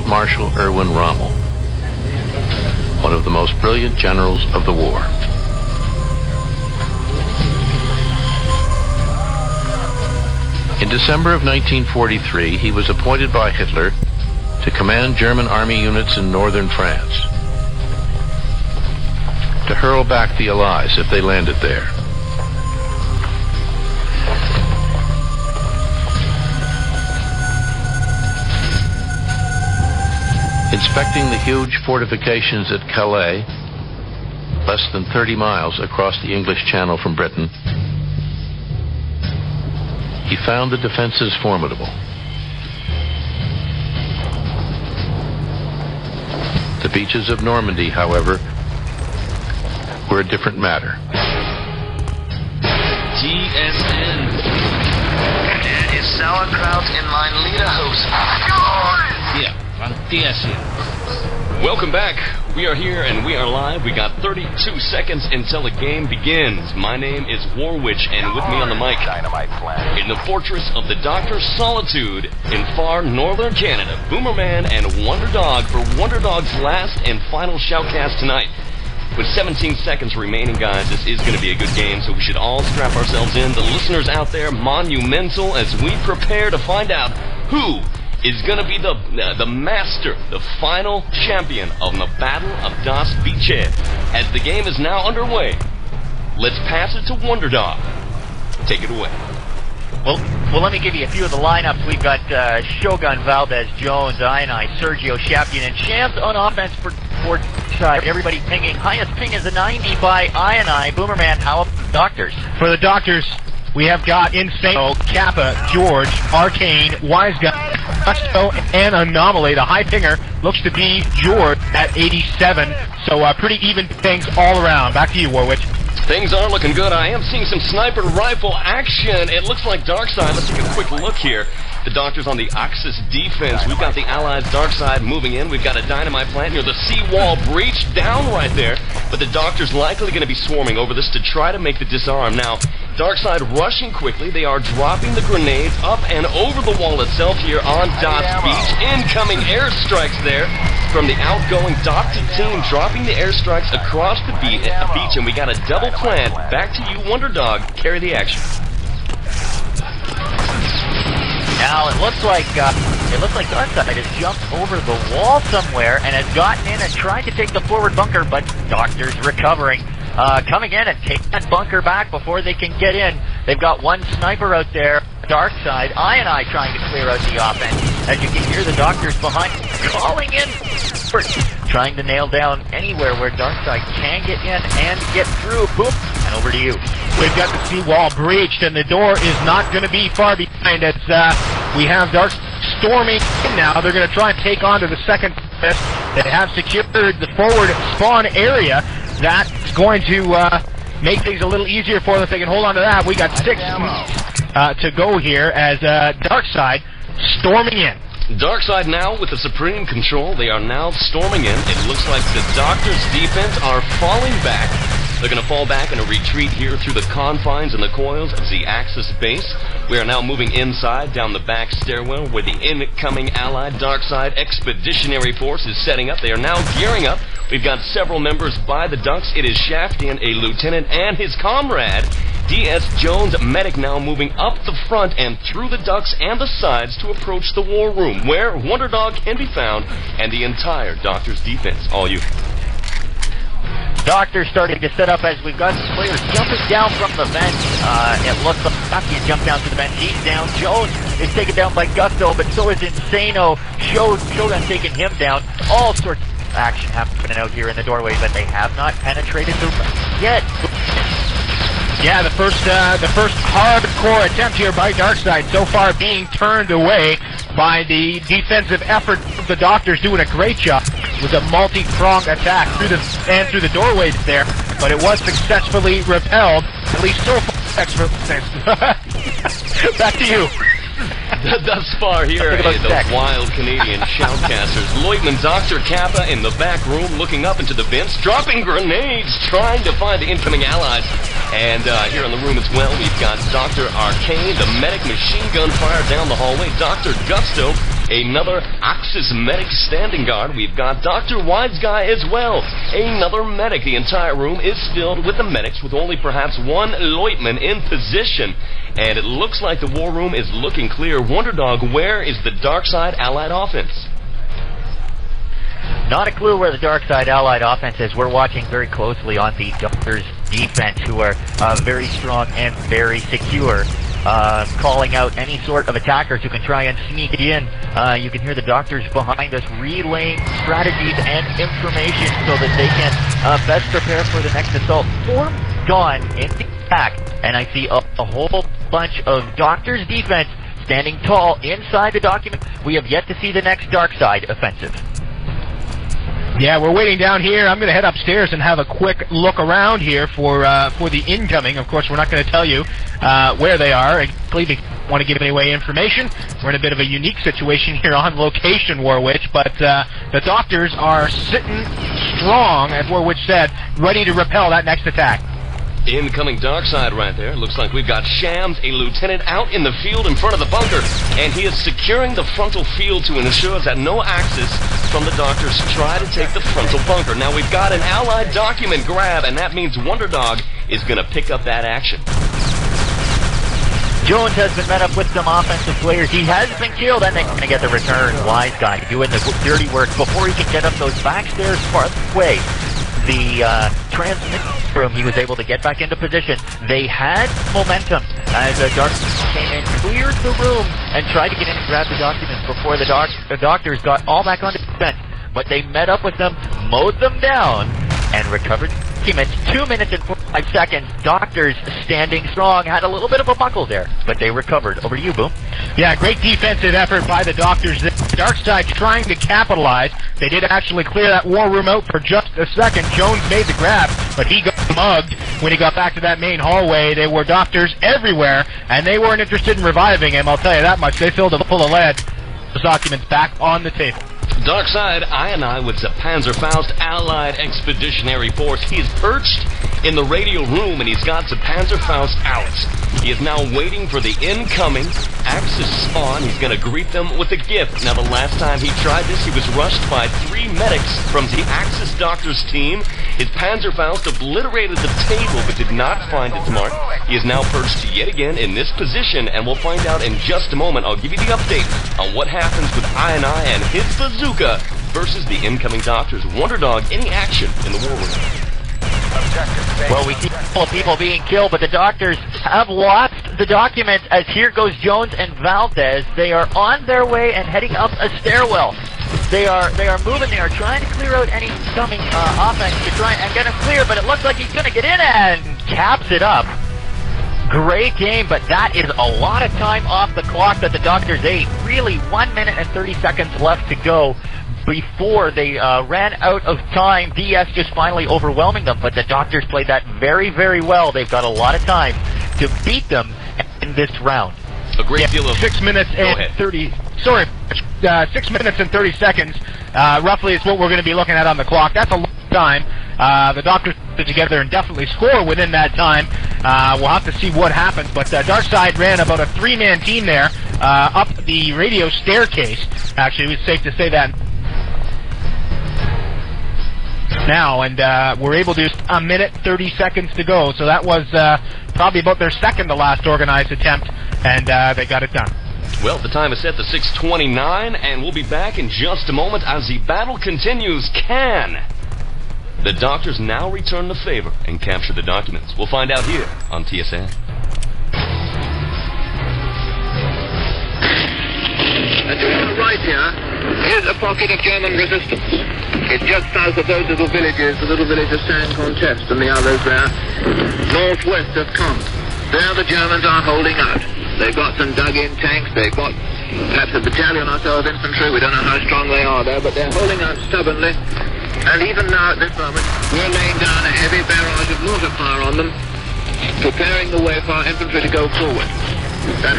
Field Marshal Erwin Rommel, one of the most brilliant generals of the war. In December of 1943, he was appointed by Hitler to command German army units in northern France, to hurl back the Allies if they landed there. Inspecting the huge fortifications at Calais, less than 30 miles across the English Channel from Britain, he found the defenses formidable. The beaches of Normandy, however, were a different matter. TSN. That is sauerkraut in mein Lederhose. Yeah, from TSN. Welcome back. We are here and we are live. We got 32 seconds until the game begins. My name is Warwitch, and with me on the mic, in the fortress of the Doctor's Solitude in far northern Canada, Boomerman and Wonderdog for Wonderdog's last and final Shoutcast tonight. With 17 seconds remaining, guys, this is going to be a good game, so we should all strap ourselves in. The listeners out there, monumental, as we prepare to find out who is going to be the master, the final champion of the Battle of Das Beachhead. As the game is now underway, let's pass it to Wonderdog. Take it away. Well, let me give you a few of the lineups. We've got Shogun, Valdez, Jones, ioneye, sergjhoe, ShaftiaN, and Shams on offense for side. Everybody pinging. Highest ping is a 90 by ioneye. Boomerman, how about the Doctors? For the Doctors, we have got Insano, Kappa, George, ArKaiNe, Wise Guy, Gusto, and Anomaly. The high pinger looks to be George at 87. So pretty even things all around. Back to you, Warwitch. Things are looking good. I am seeing some sniper rifle action. It looks like DarkSide. Let's take a quick look here. The Doctors on the Axis defense. We've got the Allies' DarkSide moving in. We've got a dynamite plant near the seawall breach down right there. But the Doctors likely going to be swarming over this to try to make the disarm. Now, DarkSide rushing quickly. They are dropping the grenades up and over the wall itself here on Das Beach. Incoming airstrikes there from the outgoing Doctor team, dropping the airstrikes across the beach, and we got a double plant. Back to you, Wonderdog. Carry the action. Now it looks like DarkSide has jumped over the wall somewhere and has gotten in and tried to take the forward bunker, but Doctor's recovering. Coming in and taking that bunker back before they can get in. They've got one sniper out there. DarkSide, ioneye trying to clear out the offense. As you can hear the Doctors behind calling in, trying to nail down anywhere where DarkSide can get in and get through. Boom, and over to you. We've got the seawall breached, and the door is not going to be far behind as we have Dark storming in now. They're going to try and take on to the second fist. They have secured the forward spawn area. That's going to make things a little easier for them if they can hold on to that. We got 6 to go here as DarkSide storming in. DarkSide now with the supreme control. They are now storming in. It looks like the Doctors' defense are falling back. They're going to fall back in a retreat here through the confines and the coils of the Axis base. We are now moving inside down the back stairwell where the incoming allied DarkSide expeditionary force is setting up. They are now gearing up. We've got several members by the Ducks. It is ShaftiaN, a lieutenant, and his comrade, D.S. Jones, medic, now moving up the front and through the ducts and the sides to approach the war room, where Wonderdog can be found, and the entire Doctor's defense. All you. Doctor starting to set up as we've got some players jumping down from the vent. It looks like Shaftian jumped down to the vent. He's down. Jones is taken down by Gusto, but so is Insano. Shogun taking him down. All sorts of action happening out here in the doorway, but they have not penetrated the yet. Yeah, the first hardcore attempt here by DarkSide so far being turned away by the defensive effort of the Doctors, doing a great job with a multi-pronged attack through the doorways there, but it was successfully repelled, at least so far. Back to you. Thus far here, the wild Canadian Shoutcasters. Lieutenant Dr. Kappa in the back room looking up into the vents, dropping grenades, trying to find the incoming allies. And here in the room as well, we've got Dr. ArKaiNe, the medic, machine gun fire down the hallway. Dr. Gusto Another Axis medic standing guard. We've got Dr. Wide's guy as well. Another medic. The entire room is filled with the medics, with only perhaps one Leutman in position. And it looks like the war room is looking clear. Wonderdog, where is the DarkSide Allied offense? Not a clue where the DarkSide Allied offense is. We're watching very closely on the Doctors' defense, who are very strong and very secure, calling out any sort of attackers who can try and sneak in. You can hear the Doctors behind us relaying strategies and information so that they can best prepare for the next assault. Form gone into attack, and I see a whole bunch of Doctors' defense standing tall inside the document. We have yet to see the next DarkSide offensive. Yeah, we're waiting down here. I'm going to head upstairs and have a quick look around here for the incoming. Of course, we're not going to tell you where they are. I believe want to give away information. We're in a bit of a unique situation here on location, Warwitch, but the Doctors are sitting strong, as Warwitch said, ready to repel that next attack. Incoming DarkSide right there. Looks like we've got Shams, a lieutenant, out in the field in front of the bunker, and he is securing the frontal field to ensure that no Axis from the Doctors try to take the frontal bunker. Now we've got an Allied document grab, and that means Wonderdog is going to pick up that action. Jones has been met up with some offensive players. He has been killed, and they're going to get the return. Wise guy doing the dirty work before he can get up those backstairs far away. The transmission room, he was able to get back into position. They had momentum as the Doctors came in, cleared the room, and tried to get in and grab the documents before the Doctors got all back onto defense. But they met up with them, mowed them down, and recovered documents. 2 minutes and 45 seconds. Doctors standing strong. Had a little bit of a buckle there, but they recovered. Over to you, Boom. Yeah, great defensive effort by the Doctors. DarkSide trying to capitalize. They did actually clear that war room out for just a second. Jones made the grab, but he got mugged when he got back to that main hallway. There were Doctors everywhere, and they weren't interested in reviving him, I'll tell you that much. They filled him full of lead. Those documents back on the table. DarkSide, ioneye with the Panzerfaust Allied Expeditionary Force. He is perched in the radio room, and he's got the Panzerfaust out. He is now waiting for the incoming Axis spawn. He's going to greet them with a gift. Now, the last time he tried this, he was rushed by 3 medics from the Axis Doctors team. His Panzerfaust obliterated the table, but did not find its mark. He is now perched yet again in this position, and we'll find out in just a moment. I'll give you the update on what happens with ioneye and his bazooka versus the incoming Doctors. Wonderdog, any action in the war room? Well, we see people being killed, but the Doctors have lost the documents as here goes Jones and Valdez. They are on their way and heading up a stairwell. They are moving. They are trying to clear out any coming offense to try and get him clear, but it looks like he's going to get in and caps it up. Great game, but that is a lot of time off the clock that the Doctors ate. Really, 1 minute and 30 seconds left to go before they ran out of time. DS just finally overwhelming them, but the Doctors played that very, very well. They've got a lot of time to beat them in this round. A great deal of 6 minutes and 30. Sorry, 6 minutes and 30 seconds. Roughly is what we're going to be looking at on the clock. That's a long time. The Doctors put together and definitely score within that time. We'll have to see what happens. But DarkSide ran about a 3-man team there up the radio staircase. Actually, it's safe to say that now, and we're able to 1 minute 30 seconds to go. So that was probably about their second to last organized attempt, and they got it done. Well, the time is set to 6:29, and we'll be back in just a moment as the battle continues. Can the Doctors now return the favor and capture the documents? We'll find out here on TSN. And to the right here is a pocket of German resistance. It's just south of those little villages, the little village of San Contest and the others there, northwest of Caen. There the Germans are holding out. They've got some dug-in tanks, they've got perhaps a battalion or so of infantry, we don't know how strong they are there, but they're holding out stubbornly. And even now at this moment, we're laying down a heavy barrage of mortar fire on them, preparing the way for our infantry to go forward. That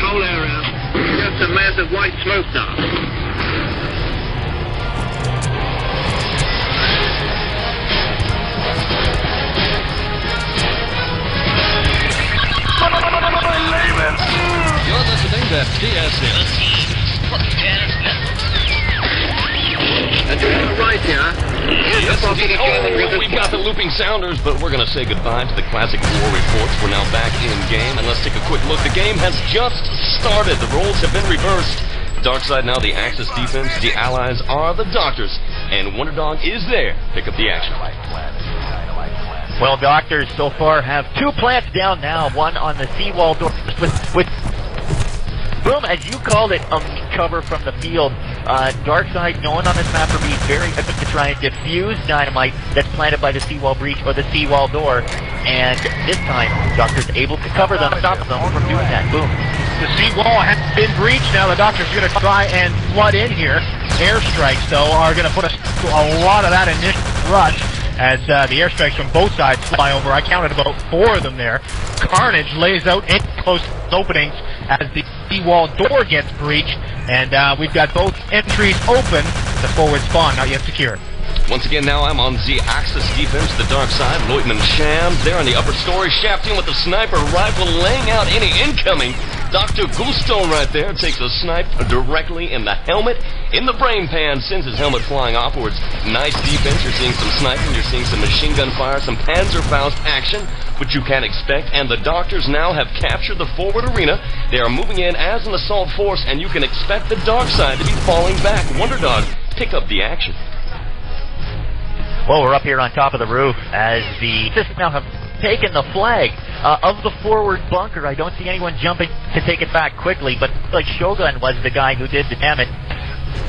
whole area is just a mass of white smoke now. You're listening listening to TSN. And to the right here, here's Yes, the pocket indeed. of German Oh, we've got the looping sounders, but we're going to say goodbye to the classic war reports. We're now back in game, and let's take a quick look. The game has just started. The roles have been reversed. DarkSide now the Axis defense. The allies are the doctors, and Wonderdog is there. Pick up the action. Well, doctors so far have 2 plants down now, one on the seawall door with Boom, as you called it, cover from the field. DarkSide, known on this map for being very effective to try and defuse dynamite that's planted by the seawall breach or the seawall door. And this time, Doctor's able to cover them, stop them from doing that. Boom. The seawall has been breached. Now the Doctor's going to try and flood in here. Airstrikes, though, are going to put a lot of that initial rush as the airstrikes from both sides fly over. I counted about 4 of them there. Carnage lays out in close openings as the seawall door gets breached, and we've got both entries open. The forward spawn not yet secure. Once again, now I'm on the Axis defense, the dark side. Leutman Shams there in the upper story. ShaftiaN with the sniper rifle laying out any incoming. Dr. Gusto right there takes a snipe directly in the helmet, in the brain pan, sends his helmet flying upwards. Nice defense. You're seeing some sniping, you're seeing some machine gun fire, some Panzerfaust action, which you can expect. And the doctors now have captured the forward arena. They are moving in as an assault force, and you can expect the dark side to be falling back. Wonderdog, pick up the action. Well, we're up here on top of the roof as the systems now have taken the flag of the forward bunker. I don't see anyone jumping to take it back quickly, but like Shogun was the guy who did the damage.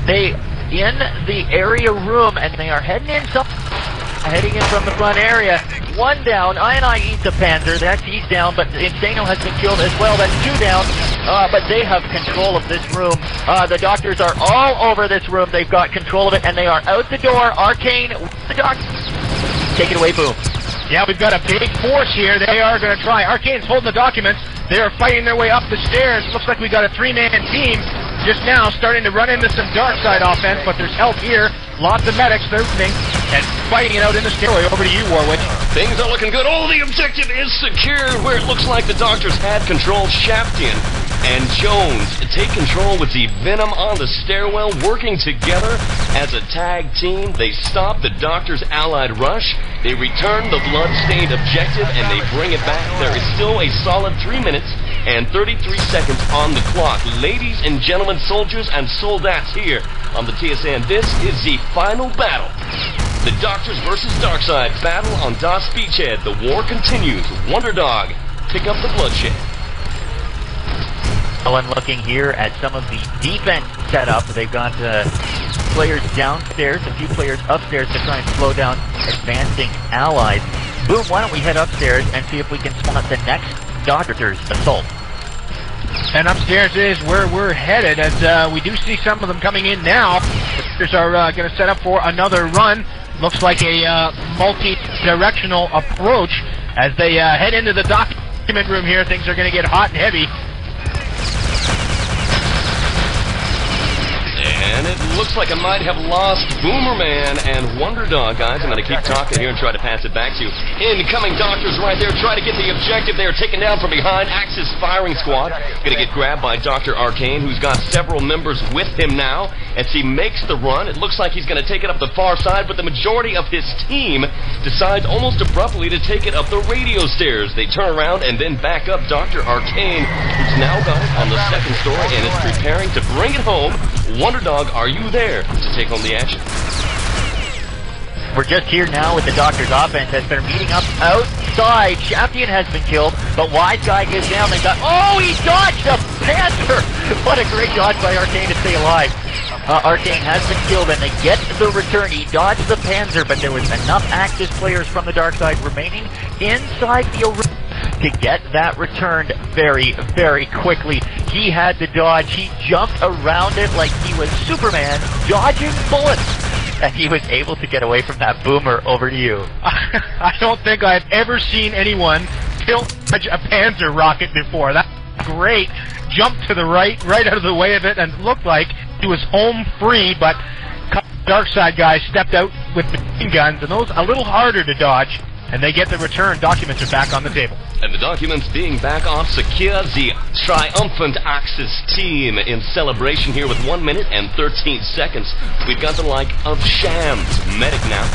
They in the area room, and they are heading in from the front area. 1 down. ioneye eats a Panzer. He's down, but Insano has been killed as well. That's 2 down. But they have control of this room. The doctors are all over this room. They've got control of it, and they are out the door. ArKaiNe, the doctor. Take it away, Boom. Yeah, we've got a big force here. They are going to try. ArKaiNe's holding the documents. They are fighting their way up the stairs. Looks like we got a 3-man team just now starting to run into some DarkSide offense, but there's help here. Lots of medics, they're running and fighting it out in the stairway. Over to you, Warwitch. Things are looking good. Oh, the objective is secured where it looks like the doctors had control. ShaftiaN and Jones take control with the Venom on the stairwell, working together as a tag team. They stop the doctors' allied rush. They return the blood-stained objective, and they bring it back. There is still a solid 3 minutes and 33 seconds on the clock. Ladies and gentlemen, soldiers and soldats here on the TSN, this is the final battle. The Doctors versus DarkSide battle on Das Beachhead. The war continues. Wonderdog, pick up the bloodshed. Well, I'm looking here at some of the defense setup. They've got players downstairs, a few players upstairs to try and slow down advancing allies. Boom, why don't we head upstairs and see if we can spot the next Doctor's assault. And upstairs is where we're headed, as we do see some of them coming in now. The Doctors are going to set up for another run. Looks like a multi-directional approach. As they head into the document room here, things are going to get hot and heavy. And it looks like I might have lost Boomerman and Wonderdog, guys. I'm going to keep talking here and try to pass it back to you. Incoming doctors right there. Try to get the objective. They are taken down from behind. Axis firing squad. Going to get grabbed by Dr. ArKaiNe, who's got several members with him now. As he makes the run, it looks like he's going to take it up the far side, but the majority of his team decides almost abruptly to take it up the radio stairs. They turn around and then back up Dr. ArKaiNe, who's now got it on the second story and is preparing to bring it home. Wonderdog, are you there to take home the action? We're just here now with the Doctor's offense that's been meeting up outside. ShaftiaN has been killed, but Wise Guy is down. They got, oh, he dodged a Panther! What a great dodge by ArKaiNe to stay alive. ArKaiNe has been killed, and they get the return. He dodged the Panzer, but there was enough Axis players from the dark side remaining inside the arena to get that returned very, very quickly. He had to dodge. He jumped around it like he was Superman, dodging bullets. And he was able to get away from that boomer. Over to you. I don't think I've ever seen anyone dodge a Panzer rocket before. That's great. Jumped to the right out of the way of it, and it looked like he was home free, but DarkSide guys stepped out with machine guns, and those a little harder to dodge. and they get the return. Documents are back on the table. And the documents being back off secure, the triumphant Axis team in celebration here with 1 minute and 13 seconds. We've got the like of Shams, medic now.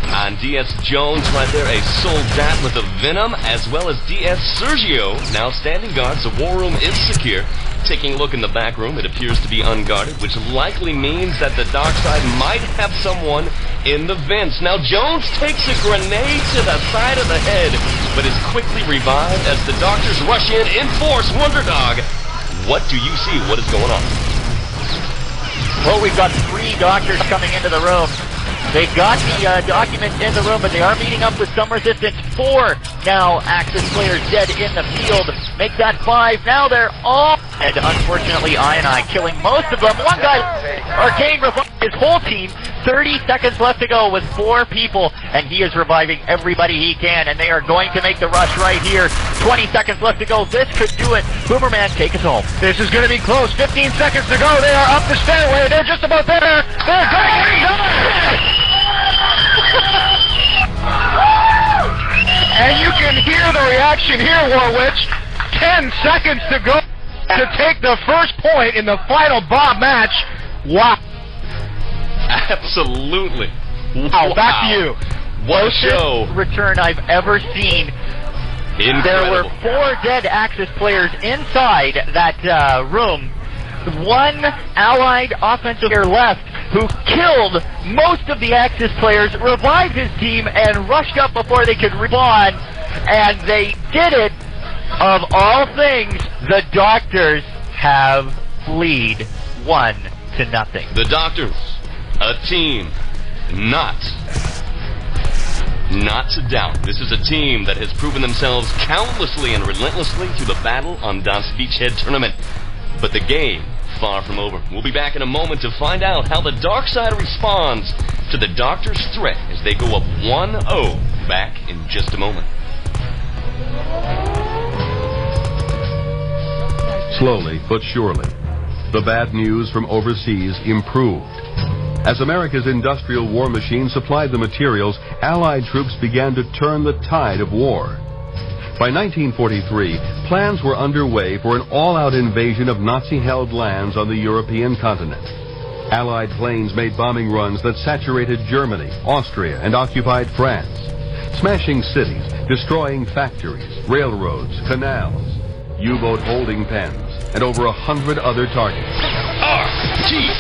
And DS Jones right there, a soldat with a venom, as well as DS Sergjhoe now standing guard. The war room is secure. Taking a look in the back room, it appears to be unguarded, which likely means that the DarkSide might have someone in the vents. Now Jones takes a grenade to the side of the head, but is quickly revived as the doctors rush in force. Wonderdog, what do you see? What is going on? Well, we've got 3 doctors coming into the room. They've got the documents in the room, but they are meeting up with some resistance. 4 now Axis players dead in the field. Make that 5. Now they're all dead. Unfortunately, ioneye killing most of them. One guy, ArKaiNe revived his whole team. 30 seconds left to go with 4 people, and he is reviving everybody he can, and they are going to make the rush right here. 20 seconds left to go. This could do it. Boomerman, take us home. This is going to be close. 15 seconds to go. They are up the stairway. They're just about there. They're going done. And you can hear the reaction here, Warwitch. 10 seconds to go to take the first point in the final BoB match. Wow. Absolutely. Wow. Back to you. What a show. Return I've ever seen. Incredible. There were 4 dead Axis players inside that room. 1 allied offensive player left who killed most of the Axis players, revived his team, and rushed up before they could respawn. And they did it. Of all things, the doctors have lead 1-0. The doctors, a team not to doubt. This is a team that has proven themselves countlessly and relentlessly through the battle on Das Beachhead tournament. But the game, far from over. We'll be back in a moment to find out how the DarkSide responds to the Doctor's threat as they go up 1-0. Back in just a moment. Slowly but surely, the bad news from overseas improved. As America's industrial war machine supplied the materials, Allied troops began to turn the tide of war. By 1943, plans were underway for an all-out invasion of Nazi-held lands on the European continent. Allied planes made bombing runs that saturated Germany, Austria, and occupied France, smashing cities, destroying factories, railroads, canals, U-boat holding pens, and over 100 other targets. RTCW!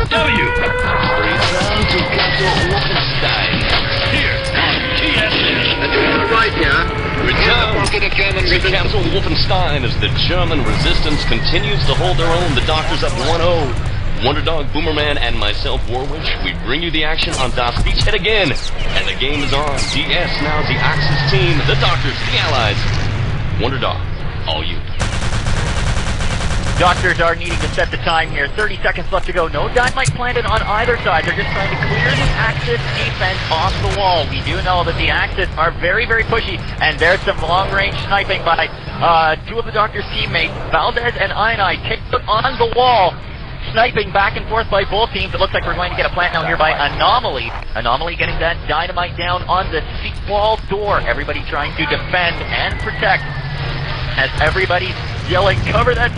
Return to Capital Wolfenstein. Here on TSN. And to the right here, Return pocket of German to resistance. Capital Wolfenstein as the German resistance continues to hold their own. The doctors up 1-0. Wonderdog Boomerman and myself, Warwitch, we bring you the action on Das Beachhead again. And the game is on. DS now the Axis team, the doctors, the allies. Wonderdog, all you. Doctors are needing to set the time here. 30 seconds left to go. No dynamite planted on either side. They're just trying to clear the Axis defense off the wall. We do know that the Axis are very, very pushy, and there's some long-range sniping by 2 of the Doctor's teammates, Valdez and ioneye, kicked on the wall. Sniping back and forth by both teams. It looks like we're going to get a plant now here by Anomaly. Anomaly getting that dynamite down on the seawall door. Everybody trying to defend and protect as everybody's yelling, cover that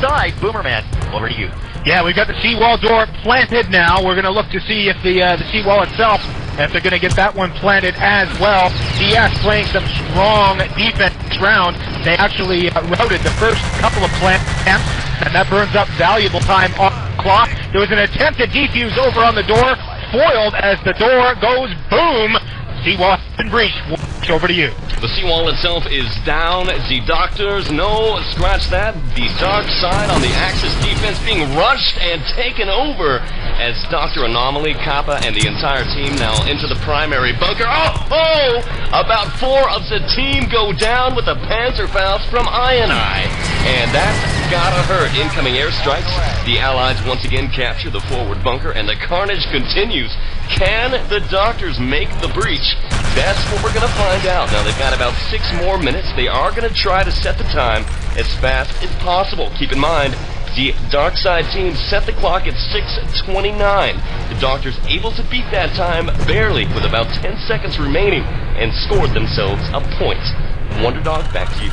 side. Boomerman, over to you. Yeah, we've got the seawall door planted now. We're going to look to see if the seawall itself, if they're going to get that one planted as well. DS playing some strong defense round. They actually routed the first couple of plant attempts, and that burns up valuable time on the clock. There was an attempt to defuse over on the door, foiled as the door goes boom. Seawall has been breached. Over to you. The seawall itself is down. The doctors, no, scratch that. The DarkSide on the Axis defense being rushed and taken over as Dr. Anomaly, Kappa, and the entire team now into the primary bunker. Oh! About 4 of the team go down with a Panzerfaust from ioneye. And that's gotta hurt. Incoming airstrikes. The Allies once again capture the forward bunker, and the carnage continues. Can the doctors make the breach? That's what we're gonna find out. Now they've got about 6 more minutes. They are gonna try to set the time as fast as possible. Keep in mind, The DarkSide team set the clock at 6:29. The Doctors able to beat that time barely with about 10 seconds remaining and scored themselves a point. Wonderdog, back to you.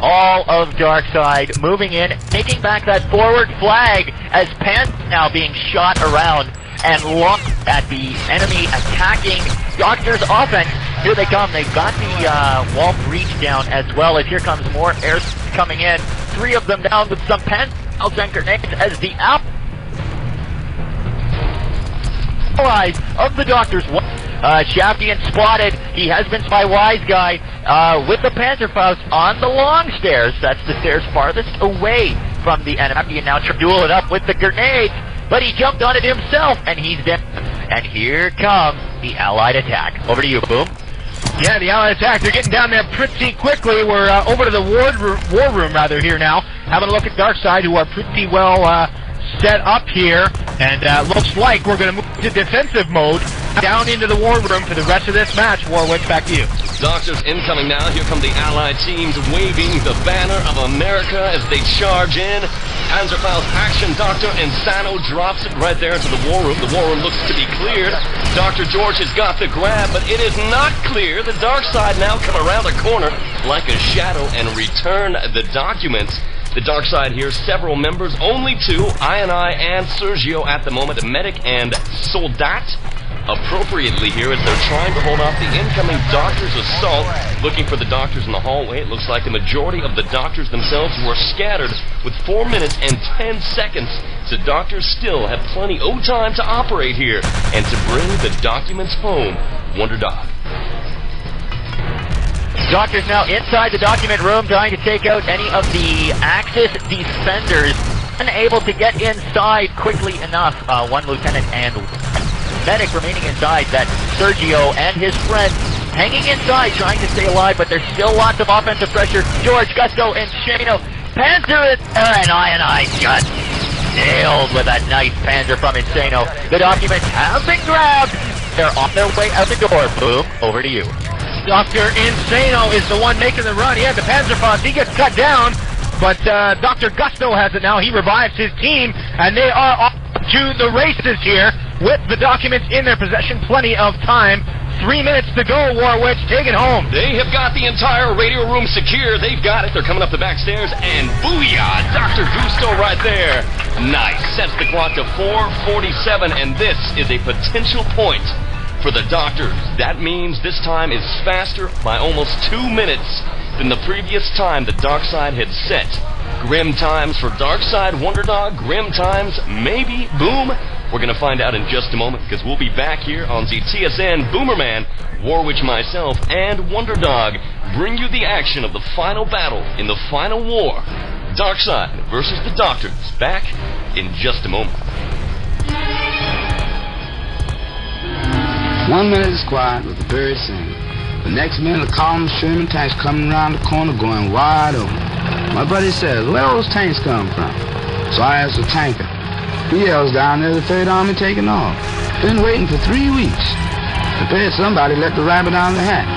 All of DarkSide moving in, taking back that forward flag as Pan now being shot around and locked at the enemy attacking Doctor's offense. Here they come. They've got the wall breach down as well as here comes more air coming in. 3 of them down with some pen and grenades as the allies of the Doctors. ShaftiaN spotted. He has been by Wise Guy with the Panzerfaust on the long stairs. That's the stairs farthest away from the enemy. And now duel it up with the grenades, but he jumped on it himself and he's dead. And here comes the Allied attack. Over to you, Boom. Yeah, the Allied attack. They're getting down there pretty quickly. We're over to the war room here now, having a look at DarkSide, who are pretty well set up here, and looks like we're going to move to defensive mode down into the war room for the rest of this match. Warwitch, back to you. Doctors incoming now. Here come the Allied teams waving the banner of America as they charge in. Panzerfaust action. Dr. Insano drops it right there into the war room. The war room looks to be cleared. Dr. George has got the grab, but it is not clear. The DarkSide now come around the corner like a shadow and return the documents. The DarkSide here, several members, only 2, ioneye and sergjhoe at the moment, medic and soldat. Appropriately here as they're trying to hold off the incoming Doctors' assault, looking for the Doctors in the hallway. It looks like the majority of the Doctors themselves were scattered with 4 minutes and 10 seconds. So Doctors still have plenty of time to operate here and to bring the documents home. Wonderdog. Doctors now inside the document room trying to take out any of the Axis defenders. Unable to get inside quickly enough. 1 lieutenant and medic remaining inside. That sergjhoe and his friend hanging inside trying to stay alive, but there's still lots of offensive pressure. George, Gusto, and Shano. Panzer and ioneye just nailed with that nice Panzer from Insano. The documents have been grabbed. They're on their way out the door. Boom, over to you. Dr. Insano is the one making the run. He had the Panzerfaust. He gets cut down, but Dr. Gusto has it now. He revives his team, and they are off to the races here with the documents in their possession. Plenty of time. 3 minutes to go, Warwitch. Take it home. They have got the entire radio room secure. They've got it. They're coming up the back stairs, and booyah! Dr. Gusto right there. Nice. Sets the clock to 4:47, and this is a potential point for the Doctors. That means this time is faster by almost 2 minutes than the previous time the DarkSide had set. Grim times for DarkSide, Wonderdog. Grim times, maybe. Boom. We're going to find out in just a moment because we'll be back here on the TSN Boomerman, Warwitch, myself, and Wonderdog bring you the action of the final battle in the final war. DarkSide versus the Doctors. Back in just a moment. 1 minute is quiet with the birds singing. The next minute, a column of Sherman tanks coming around the corner going wide open. My buddy says, where those tanks come from? So I asked the tanker. He yells down there, the Third Army taking off. Been waiting for 3 weeks. Prepared somebody let the rabbit out of the hat.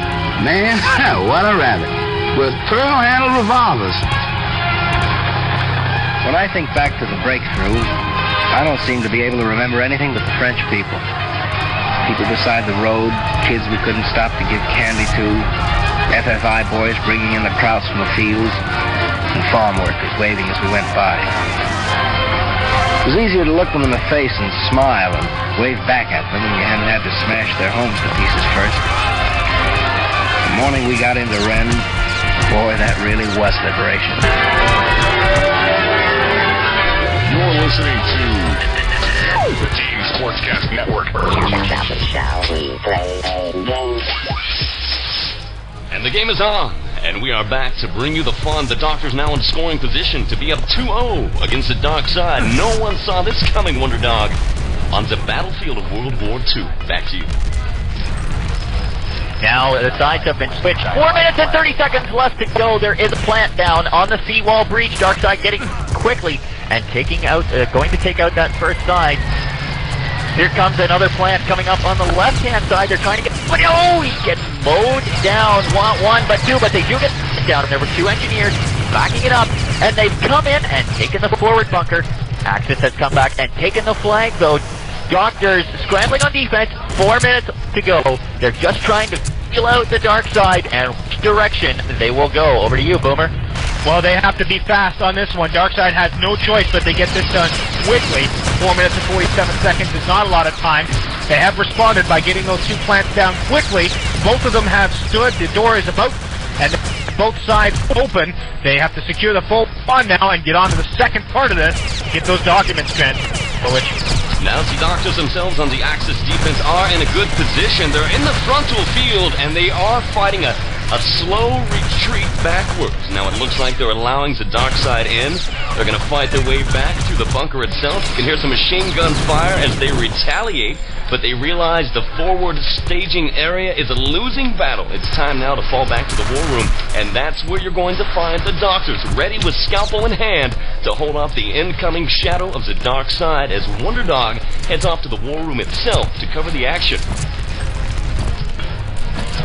Man, what a rabbit. With pearl-handled revolvers. When I think back to the breakthrough, I don't seem to be able to remember anything but the French people. People beside the road, kids we couldn't stop to give candy to, FFI boys bringing in the krauts from the fields, and farm workers waving as we went by. It was easier to look them in the face and smile and wave back at them when you hadn't had to smash their homes to pieces first. The morning we got into Rennes, boy, that really was liberation. You're listening to the Team Sportscast Network. Shall we play a game? And the game is on, and we are back to bring you the fun. The Doctors now in scoring position to be up 2-0 against the DarkSide. No one saw this coming, Wonderdog. On the battlefield of World War II. Back to you. Now the sides have been switched. 4 minutes and 30 seconds left to go. There is a plant down on the seawall breach. DarkSide getting quickly and taking out, going to take out that first side. Here comes another plant coming up on the left-hand side. They're trying to get... Oh, he gets mowed down. Want one, but two, but they do get down. There were 2 engineers backing it up, and they've come in and taken the forward bunker. Axis has come back and taken the flag, though. Doctors scrambling on defense, 4 minutes to go. They're just trying to feel out the dark side and which direction they will go. Over to you, Boomer. Well, they have to be fast on this one. DarkSide has no choice but to get this done quickly. 4 minutes and 47 seconds is not a lot of time. They have responded by getting those two plants down quickly. Both of them have stood. The door is about, and both sides open. They have to secure the full one now and get on to the second part of this. Get those documents sent. Which now the Doctors themselves on the Axis defense are in a good position. They're in the frontal field, and they are fighting a slow retreat backwards. Now it looks like they're allowing the dark side in. They're going to fight their way back through the bunker itself. You can hear some machine guns fire as they retaliate, but they realize the forward staging area is a losing battle. It's time now to fall back to the war room, and that's where you're going to find the Doctors, ready with scalpel in hand to hold off the incoming shadow of the dark side as Wonderdog heads off to the war room itself to cover the action.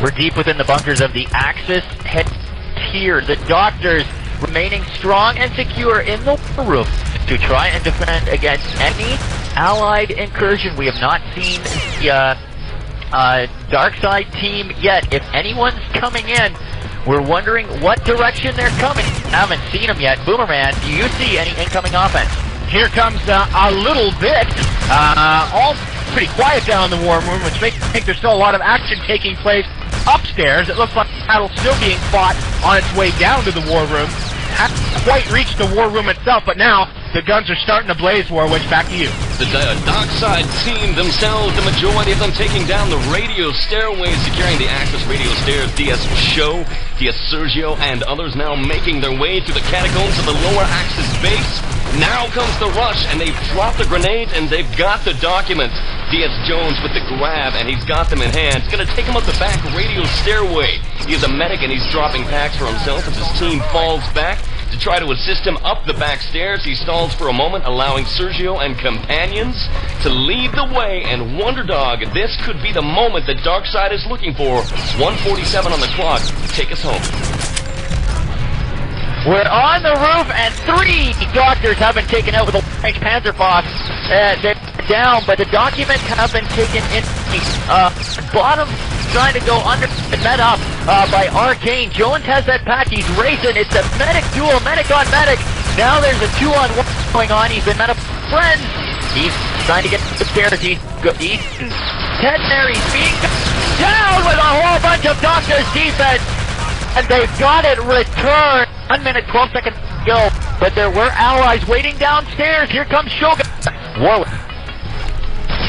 We're deep within the bunkers of the Axis head here. The Doctors remaining strong and secure in the room to try and defend against any allied incursion. We have not seen the DarkSide team yet. If anyone's coming in, we're wondering what direction they're coming. Haven't seen them yet. Boomerman, do you see any incoming offense? here comes a little bit. All pretty quiet down in the war room, which makes me think there's still a lot of action taking place upstairs. It looks like the battle's still being fought on its way down to the war room. Hasn't quite reached the war room itself, but now the guns are starting to blaze. Warwitch, back to you. The DarkSide team themselves, the majority of them taking down the radio stairways, securing the access radio stairs. DSJhoe, sergjhoe, and others now making their way through the catacombs of the lower Axis base. Now comes the rush, and they've dropped the grenades, and they've got the documents. DS Jones with the grab, and he's got them in hand. He's going to take him up the back radio stairway. He's a medic, and he's dropping packs for himself as his team falls back to try to assist him up the back stairs. He stalls for a moment, allowing sergjhoe and companions to lead the way, and Wonderdog, this could be the moment that DarkSide is looking for. 1:47 on the clock. Take us home. We're on the roof, and 3 doctors have been taken out with a large Panzerfaust. They're down, but the documents have been taken in. Bottom trying to go under and met up by ArKaiNe. Jones has that pack. He's racing. It's a medic duel, medic on medic. Now there's a 2-on-1 going on. He's been met up with friends. He's trying to get to the stairs. He's Ted there. He's being down with a whole bunch of doctors defense. And they've got it returned. 1 minute, 12 seconds to go. But there were allies waiting downstairs. Here comes Shogun. Warwitch.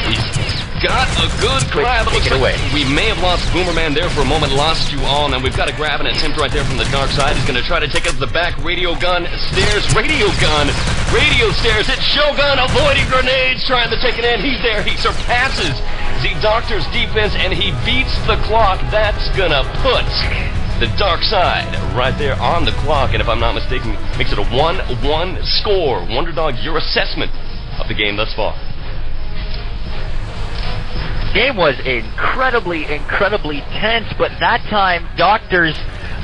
He's got a good grab. It looks like we may have lost Boomerman there for a moment. Lost you all. Now we've got a grab and attempt right there from the dark side. He's going to try to take us to the back radio gun stairs. Radio stairs. It's Shogun avoiding grenades, trying to take it in. He's there. He surpasses the Doctor's defense, and he beats the clock. That's going to put the dark side right there on the clock, and if I'm not mistaken, makes it a 1-1 score. Wonderdog, your assessment of the game thus far. Game was incredibly tense, but that time, Doctors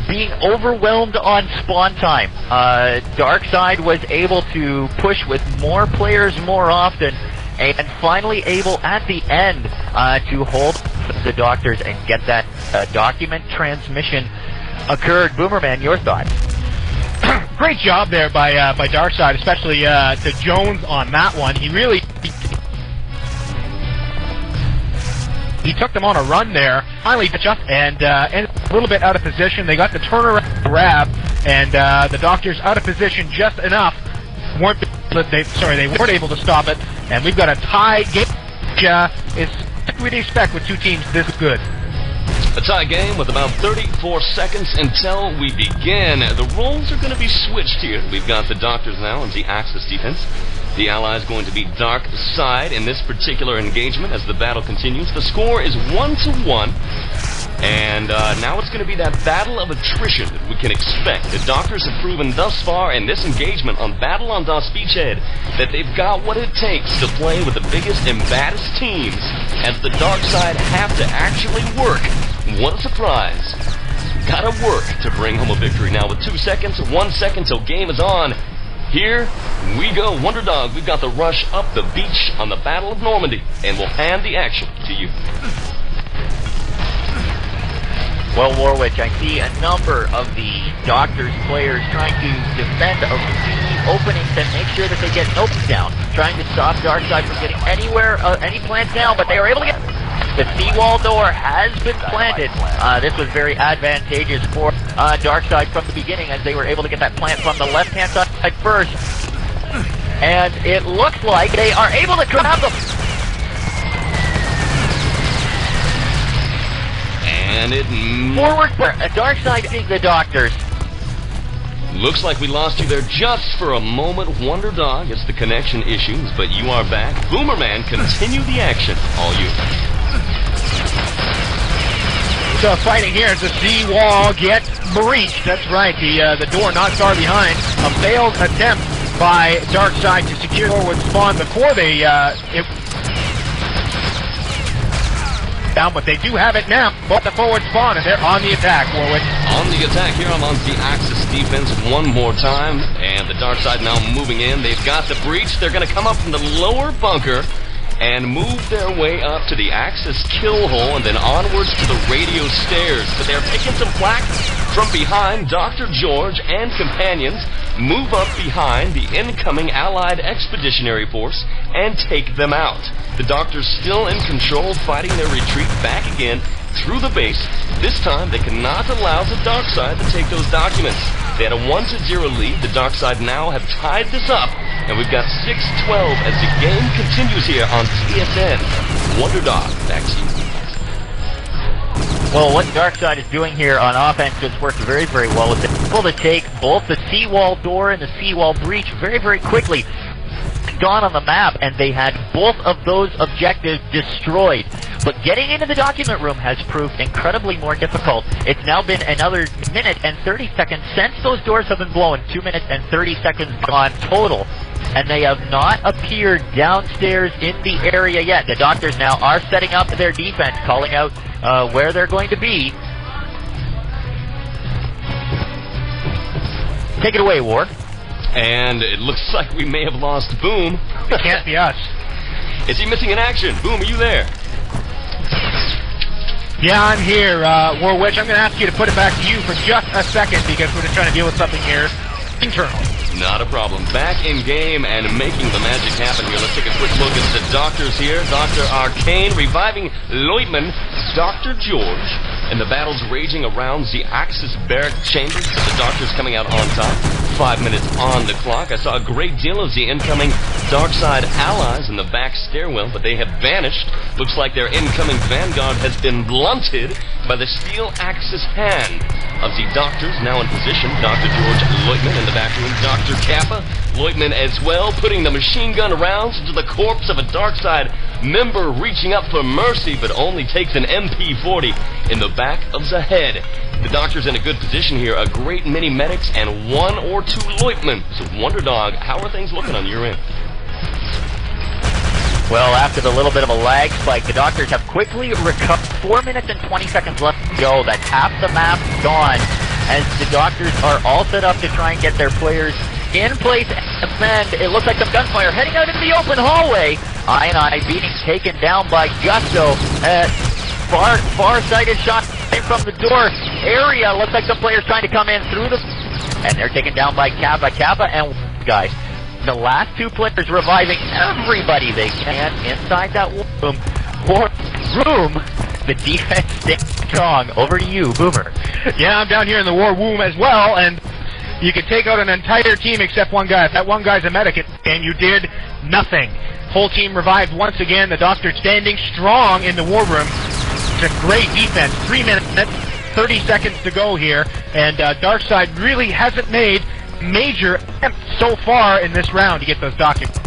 being overwhelmed on spawn time. DarkSide was able to push with more players more often, and finally able at the end to hold the Doctors and get that document transmission occurred. Boomerman, your thoughts? Great job there by DarkSide, especially to Jones on that one. He took them on a run there, finally just and a little bit out of position. They got the turnaround grab, and the Doctors out of position just enough. They weren't able to stop it, and we've got a tie game, which is what we'd expect with two teams this good. A tie game with about 34 seconds until we begin. The roles are going to be switched here. We've got the Doctors now on the Axis defense. The Allies going to be DarkSide in this particular engagement as the battle continues. The score is 1-1. And now it's going to be that battle of attrition that we can expect. The Doctors have proven thus far in this engagement on Battle on Das Beachhead that they've got what it takes to play with the biggest and baddest teams, as the DarkSide have to actually work. What a surprise. gotta work to bring home a victory. Now with 2 seconds, 1 second till game is on. Here we go. Wonderdog, we've got the rush up the beach on the Battle of Normandy, and we'll hand the action to you. Well, Warwitch, I see a number of the Doctors players trying to defend the openings and make sure that they get nopes down, trying to stop DarkSide from getting anywhere, any plants down, but they are able to get... The seawall door has been planted. This was very advantageous for DarkSide from the beginning, as they were able to get that plant from the left-hand side first. And it looks like they are able to grab them. And it... Forward, DarkSide seeing the Doctors. Looks like we lost you there just for a moment. Wonderdog, it's the connection issues, but you are back. Boomerman, continue the action. All you. So fighting here as the seawall gets breached. That's right, the door not far behind. A failed attempt by DarkSide to secure forward spawn before they down, but they do have it now. Both the forward spawn, and they're on the attack, Warwick. On the attack here, I'm on the Axis defense one more time, and the DarkSide now moving in. They've got the breach. They're going to come up from the lower bunker and move their way up to the Axis kill hole and then onwards to the radio stairs. But they're taking some flack from behind. Dr. George and companions move up behind the incoming Allied Expeditionary Force and take them out. The Doctors still in control, fighting their retreat back again through the base. This time, they cannot allow the DarkSide to take those documents. They had a 1-0 lead. The DarkSide now have tied this up, and we've got 6-12 as the game continues here on TSN. Wonderdog, back to you. Well, what DarkSide is doing here on offense has worked very, very well. It's able to take both the seawall door and the seawall breach very, very quickly. Gone on the map, and they had both of those objectives destroyed. But getting into the document room has proved incredibly more difficult. It's now been another minute and 30 seconds since those doors have been blown. 2 minutes and 30 seconds gone total. And they have not appeared downstairs in the area yet. The Doctors now are setting up their defense, calling out where they're going to be. Take it away, War. And it looks like we may have lost Boom. It can't be us. Is he missing in action? Boom, are you there? Yeah, I'm here, Warwitch. I'm going to ask you to put it back to you for just a second because we're just trying to deal with something here internally. Not a problem. Back in game and making the magic happen here. Let's take a quick look at the Doctors here. Dr. ArKaiNe reviving Leutman, Dr. George, and the battle's raging around the Axis barrack chambers. The Doctors coming out on top. 5 minutes on the clock. I saw a great deal of the incoming DarkSide allies in the back stairwell, but they have vanished. Looks like their incoming vanguard has been blunted by the steel Axis hand of the Doctors now in position. Dr. George Leutman in the back room. Dr. Kappa, Leutman as well, putting the machine gun rounds into the corpse of a DarkSide member reaching up for mercy, but only takes an MP40 in the back of the head. The Doctors in a good position here, a great many medics and 1 or 2 Leutmen. So Wonderdog, how are things looking on your end? Well, after the little bit of a lag spike, the Doctors have quickly recovered. 4 minutes and 20 seconds left to go. That's half the map gone, as the Doctors are all set up to try and get their players in place. And it looks like some gunfire heading out into the open hallway. ioneye being taken down by Gusto. Far-sighted shot from the door area. Looks like some players trying to come in through the... And they're taken down by Kappa. Kappa and guy. The last 2 players reviving everybody they can inside that room. The defense stays strong. Over to you, Boomer. Yeah, I'm down here in the war room as well, and you can take out an entire team except one guy. If that one guy's a medic, and you did nothing. Whole team revived once again. The Doctor standing strong in the war room. It's a great defense. 3 minutes, 30 seconds to go here, and DarkSide really hasn't made major attempts so far in this round to get those documents.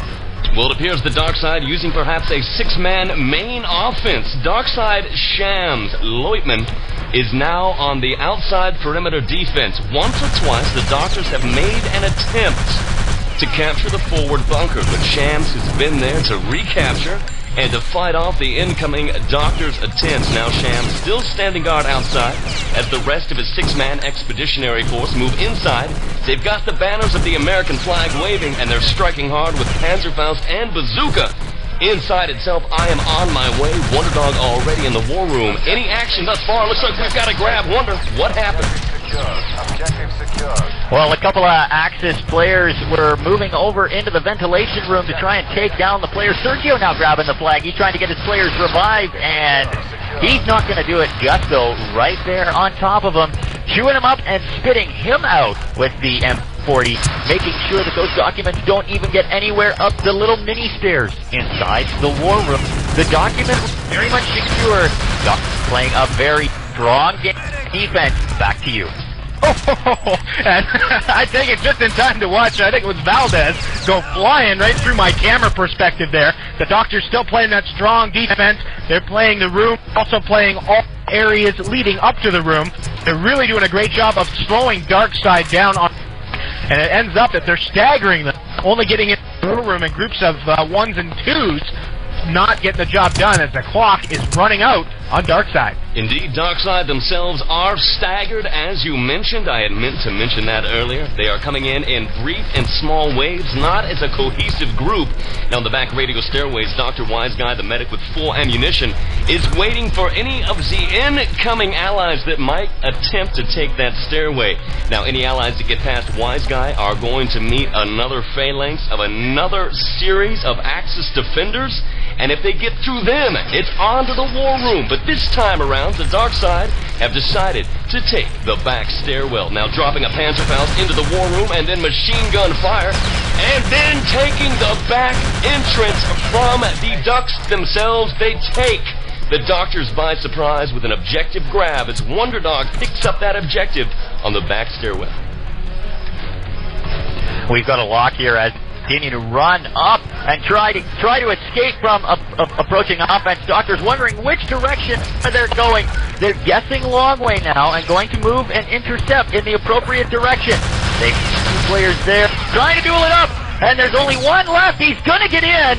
Well, it appears the DarkSide using perhaps a 6-man main offense. DarkSide shams. Leutman is now on the outside perimeter defense. Once or twice, the Doctors have made an attempt to capture the forward bunker, but Shams has been there to recapture and to fight off the incoming Doctor's attempts. Now Shams still standing guard outside as the rest of his 6-man expeditionary force move inside. They've got the banners of the American flag waving, and they're striking hard with Panzerfaust and Bazooka. Inside itself, I am on my way. Wonderdog already in the war room. Any action thus far? Looks like we've got to grab Wonder. What happened? Well, a couple of Axis players were moving over into the ventilation room to try and take down the player. Sergjhoe now grabbing the flag. He's trying to get his players revived, and he's not going to do it justo. Right there on top of him, chewing him up and spitting him out with the M40, making sure that those documents don't even get anywhere up the little mini stairs inside the war room. The document very much secure. Playing a very strong defense. Back to you. And I think it's just in time to watch. I think it was Valdez go flying right through my camera perspective there. The Doctor's still playing that strong defense. They're playing the room, also playing all areas leading up to the room. They're really doing a great job of slowing DarkSide down on, and it ends up that they're staggering them, only getting in the room in groups of 1s and 2s, not getting the job done as the clock is running out on DarkSide. Indeed, DarkSide themselves are staggered, as you mentioned. I had meant to mention that earlier. They are coming in brief and small waves, not as a cohesive group. Now, in the back radio stairways, Dr. Wiseguy, the medic with full ammunition, is waiting for any of the incoming allies that might attempt to take that stairway. Now, any allies that get past Wiseguy are going to meet another phalanx of another series of Axis defenders, and if they get through them, it's on to the war room. But this time around, the DarkSide have decided to take the back stairwell. Now dropping a Panzerfaust into the war room and then machine gun fire, and then taking the back entrance from the Ducks themselves. They take the Doctors by surprise with an objective grab as Wonderdog picks up that objective on the back stairwell. We've got a lock here as continue to run up and try to escape from approaching offense. Doctors wondering which direction they're going. They're guessing long way now and going to move and intercept in the appropriate direction. They have 2 players there trying to duel it up, and there's only one left. He's going to get in,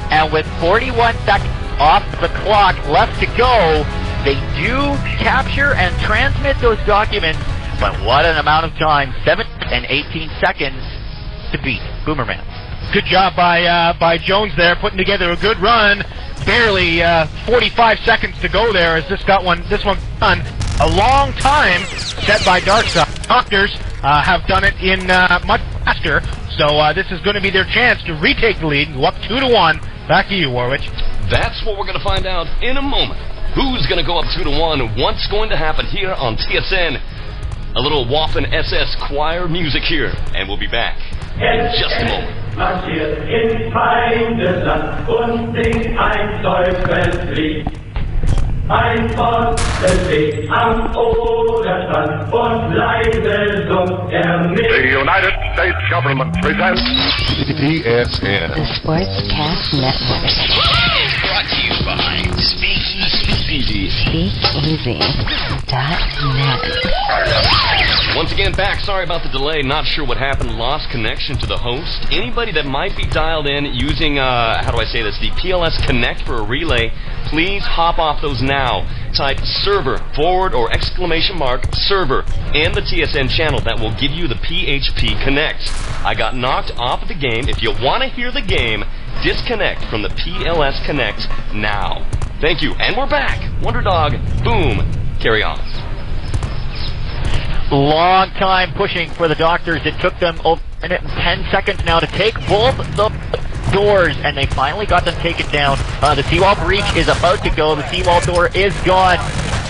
and with 41 seconds off the clock left to go, they do capture and transmit those documents, but what an amount of time, 7 and 18 seconds to beat Boomerman. Good job by Jones there, putting together a good run. Barely 45 seconds to go there as this one done. A long time set by DarkSide. Doctors have done it in much faster, so this is going to be their chance to retake the lead and go up 2-1. Back to you, Warwitch. That's what we're going to find out in a moment. Who's going to go up 2-1? What's going to happen here on TSN? A little Waffen SS choir music here, and we'll be back in just a moment. Marschiert in Feindesland und singt ein Teufelslied. Ein Volk steht am Oderstand und leise summt mit. The United States government presents TSN. The Sportscast Network. Brought to you by Speakeasy. Speakeasy.net. Once again, back. Sorry about the delay. Not sure what happened. Lost connection to the host. Anybody that might be dialed in using, how do I say this, the PLS Connect for a relay, please hop off those now. Type server, forward or exclamation mark, server, and the TSN channel. That will give you the PHP Connect. I got knocked off of the game. If you want to hear the game, disconnect from the PLS Connect now. Thank you. And we're back. Wonderdog, boom, carry on. Long time pushing for the Doctors. It took them over a minute and 10 seconds now to take both the doors, and they finally got them taken down. The seawall breach is about to go. The seawall door is gone,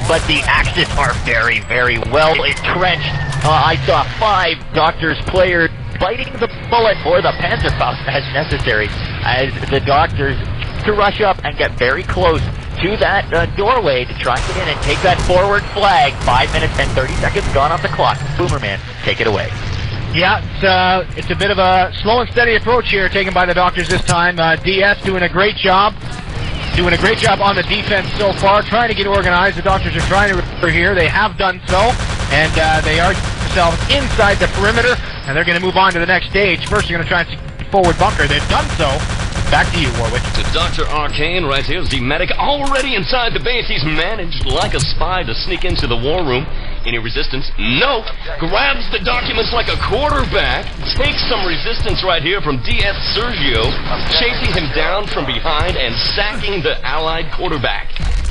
but the Axis are very, very well entrenched. I saw 5 Doctors players biting the bullet or the Panzerfaust as necessary as the Doctors to rush up and get very close to that doorway to try and get in and take that forward flag. 5 minutes and 30 seconds gone off the clock. Boomerman, take it away. Yeah, it's a bit of a slow and steady approach here taken by the Doctors this time. DS doing a great job. Doing a great job on the defense so far, trying to get organized. The Doctors are trying to recover here. They have done so, and they are themselves inside the perimeter. and they're going to move on to the next stage. First, they're going to try and secure the forward bunker. They've done so. Back to you, Warwitch. To Dr. ArKaiNe right here is the medic already inside the base. He's managed, like a spy, to sneak into the war room. Any resistance? No. Grabs the documents like a quarterback. Takes some resistance right here from DS Sergjhoe, chasing him down from behind and sacking the allied quarterback.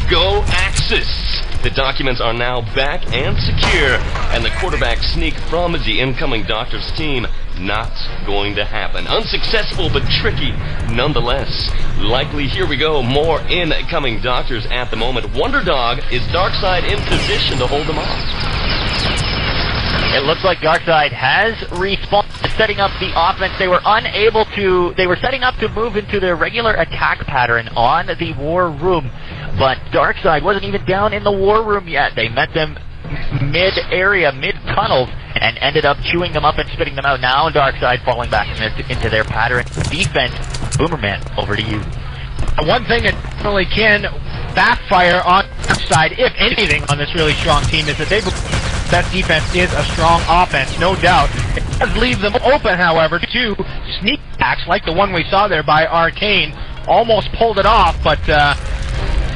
Go Axis! The documents are now back and secure, and the quarterback sneak from the incoming doctor's team. Not going to happen. Unsuccessful, but tricky nonetheless. Likely, here we go, more incoming doctors at the moment. Wonderdog, is DarkSide in position to hold them off? It looks like DarkSide has respawned, setting up the offense. They were setting up to move into their regular attack pattern on the war room, but DarkSide wasn't even down in the war room yet. They met them mid-area, mid-tunnels, and ended up chewing them up and spitting them out. Now DarkSide falling back into their pattern. Defense, Boomerman, over to you. One thing that definitely can backfire on DarkSide, if anything, on this really strong team is that they believe best defense is a strong offense, no doubt. It does leave them open, however, to sneak attacks like the one we saw there by ArKaiNe. Almost pulled it off, but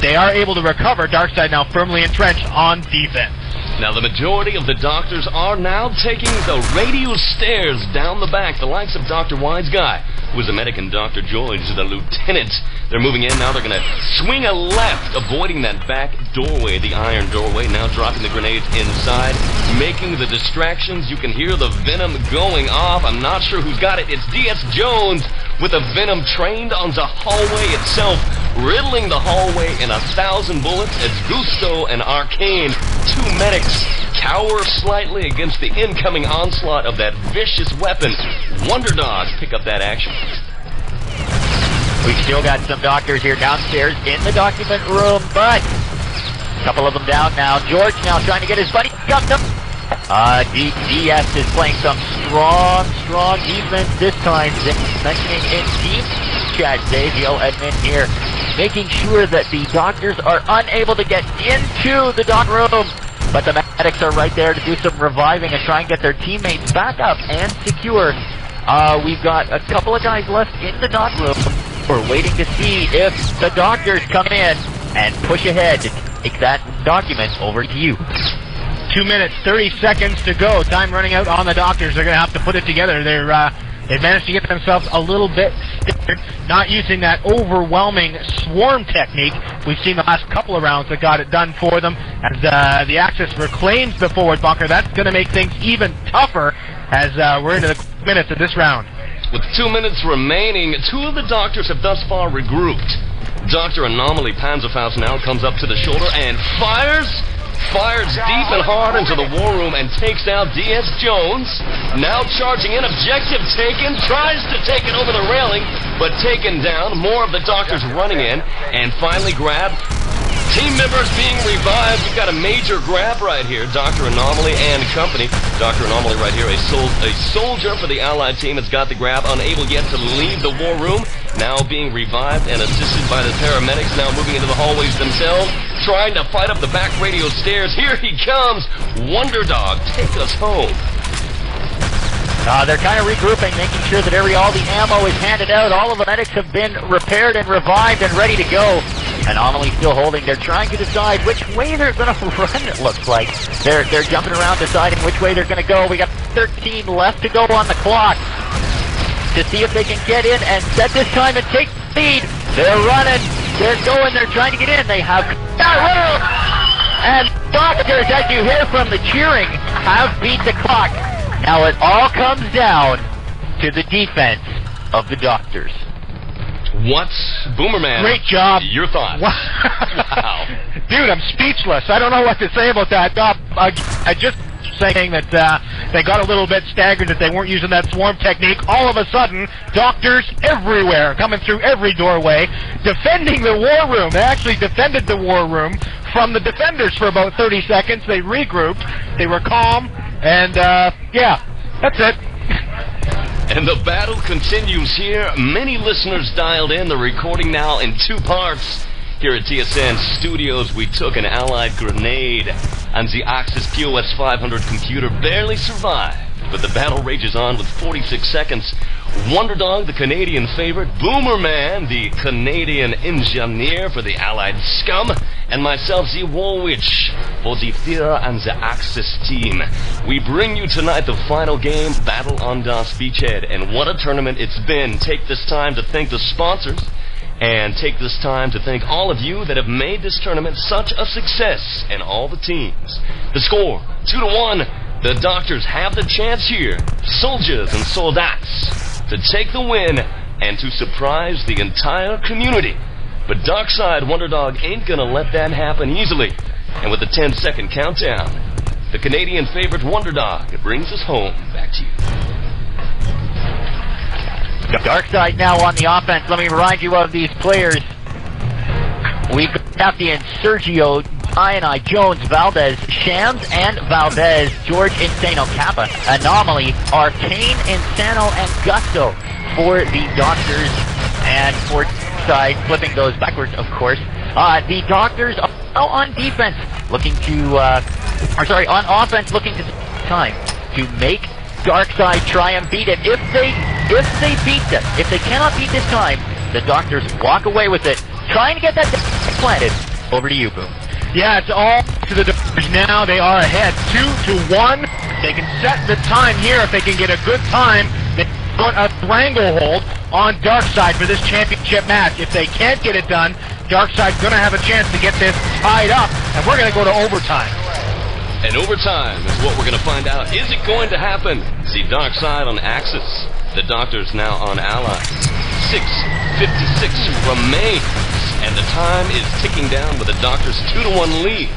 they are able to recover. DarkSide now firmly entrenched on defense. Now, the majority of the doctors are now taking the radio stairs down the back. The likes of Dr. Wiseguy, who is a medic, and Dr. George, the lieutenant. They're moving in. Now they're going to swing a left, avoiding that back doorway, the iron doorway. Now dropping the grenades inside, making the distractions. You can hear the venom going off. I'm not sure who's got it. It's DS Jones with a venom trained on the hallway itself, riddling the hallway in 1,000 bullets as Gusto and ArKaiNe, two medics, cower slightly against the incoming onslaught of that vicious weapon. Wonderdog pick up that action. We've still got some doctors here downstairs in the document room, but a couple of them down now. George now trying to get his buddy up. DS is playing some strong defense this time. Mentioning in team chat, Xavier admin here, making sure that the doctors are unable to get into the doc room. But the medics are right there to do some reviving and try and get their teammates back up and secure. We've got a couple of guys left in the doc room. We're waiting to see if the doctors come in and push ahead to take that document. Over to you. 2 minutes, 30 seconds to go. Time running out on the doctors. They're going to have to put it together. They've managed to get themselves a little bit scared, not using that overwhelming swarm technique we've seen the last couple of rounds that got it done for them. As the Axis reclaims the forward bunker, that's going to make things even tougher as we're into the minutes of this round. With 2 minutes remaining, two of the doctors have thus far regrouped. Dr. Anomaly Panzerfaust now comes up to the shoulder and fires deep and hard into the war room and takes out DS Jones. Now charging in, objective taken, tries to take it over the railing, but taken down. More of the doctors running in, and finally grabbed. Team members being revived. We've got a major grab right here. Dr. Anomaly and company. Dr. Anomaly right here, a soldier for the Allied team, has got the grab, unable yet to leave the war room. Now being revived and assisted by the paramedics, now moving into the hallways themselves, trying to fight up the back radio stairs. Here he comes. Wonderdog, take us home. They're kind of regrouping, making sure that all the ammo is handed out. All of the medics have been repaired and revived and ready to go. Anomaly still holding. They're trying to decide which way they're going to run, it looks like. They're jumping around deciding which way they're going to go. We got 13 left to go on the clock to see if they can get in and set this time and take the lead. They're running. They're going. They're trying to get in. They have... And doctors, as you hear from the cheering, have beat the clock. Now it all comes down to the defense of the doctors. What's Boomerman? Great job. Your thoughts? Wow. Dude, I'm speechless. I don't know what to say about that. I just saying that they got a little bit staggered that they weren't using that swarm technique. All of a sudden, doctors everywhere, coming through every doorway, defending the war room. They actually defended the war room from the defenders for about 30 seconds. They regrouped. They were calm. And, yeah, that's it. And the battle continues here. Many listeners dialed in. The recording now in two parts. Here at TSN Studios, we took an Allied grenade, and the Axis POS 500 computer barely survived. but the battle rages on with 46 seconds. Wonderdog, the Canadian favorite, Boomerman, the Canadian engineer for the Allied scum, and myself, the Warwitch, for the Fear and the Axis team. We bring you tonight the final game, Battle on Das Beachhead, and what a tournament it's been. Take this time to thank the sponsors, and take this time to thank all of you that have made this tournament such a success, and all the teams. The score, 2-1. The Doctors have the chance here, soldiers and soldats, to take the win and to surprise the entire community. But DarkSide Wonderdog ain't gonna let that happen easily. And with the 10-second countdown, the Canadian favorite Wonderdog brings us home. Back to you. DarkSide now on the offense. Let me remind you of these players. We've got ShaftiaN, sergjhoe, ioneye, Jones, Valdez, Shams, and Valdez, George, Insano, Kappa, Anomaly, ArKaiNe, Insano, and Gusto for the Doctors, and for side, flipping those backwards, of course. The Doctors are now on defense, looking to, on offense, looking to time to make DarkSide try and beat it. If they beat them, if they cannot beat this time, the Doctors walk away with it, trying to get that planted. Over to you, Boom. Yeah, it's all to the Doctors now. They are ahead 2-1. They can set the time here if they can get a good time. They put a stranglehold on DarkSide for this championship match. If they can't get it done, DarkSide's going to have a chance to get this tied up, and we're going to go to overtime. And overtime is what we're going to find out. Is it going to happen? See DarkSide on Axis. The Doctors now on Allies. 6:56 remains, and the time is ticking down with the Doctors' 2-1 lead.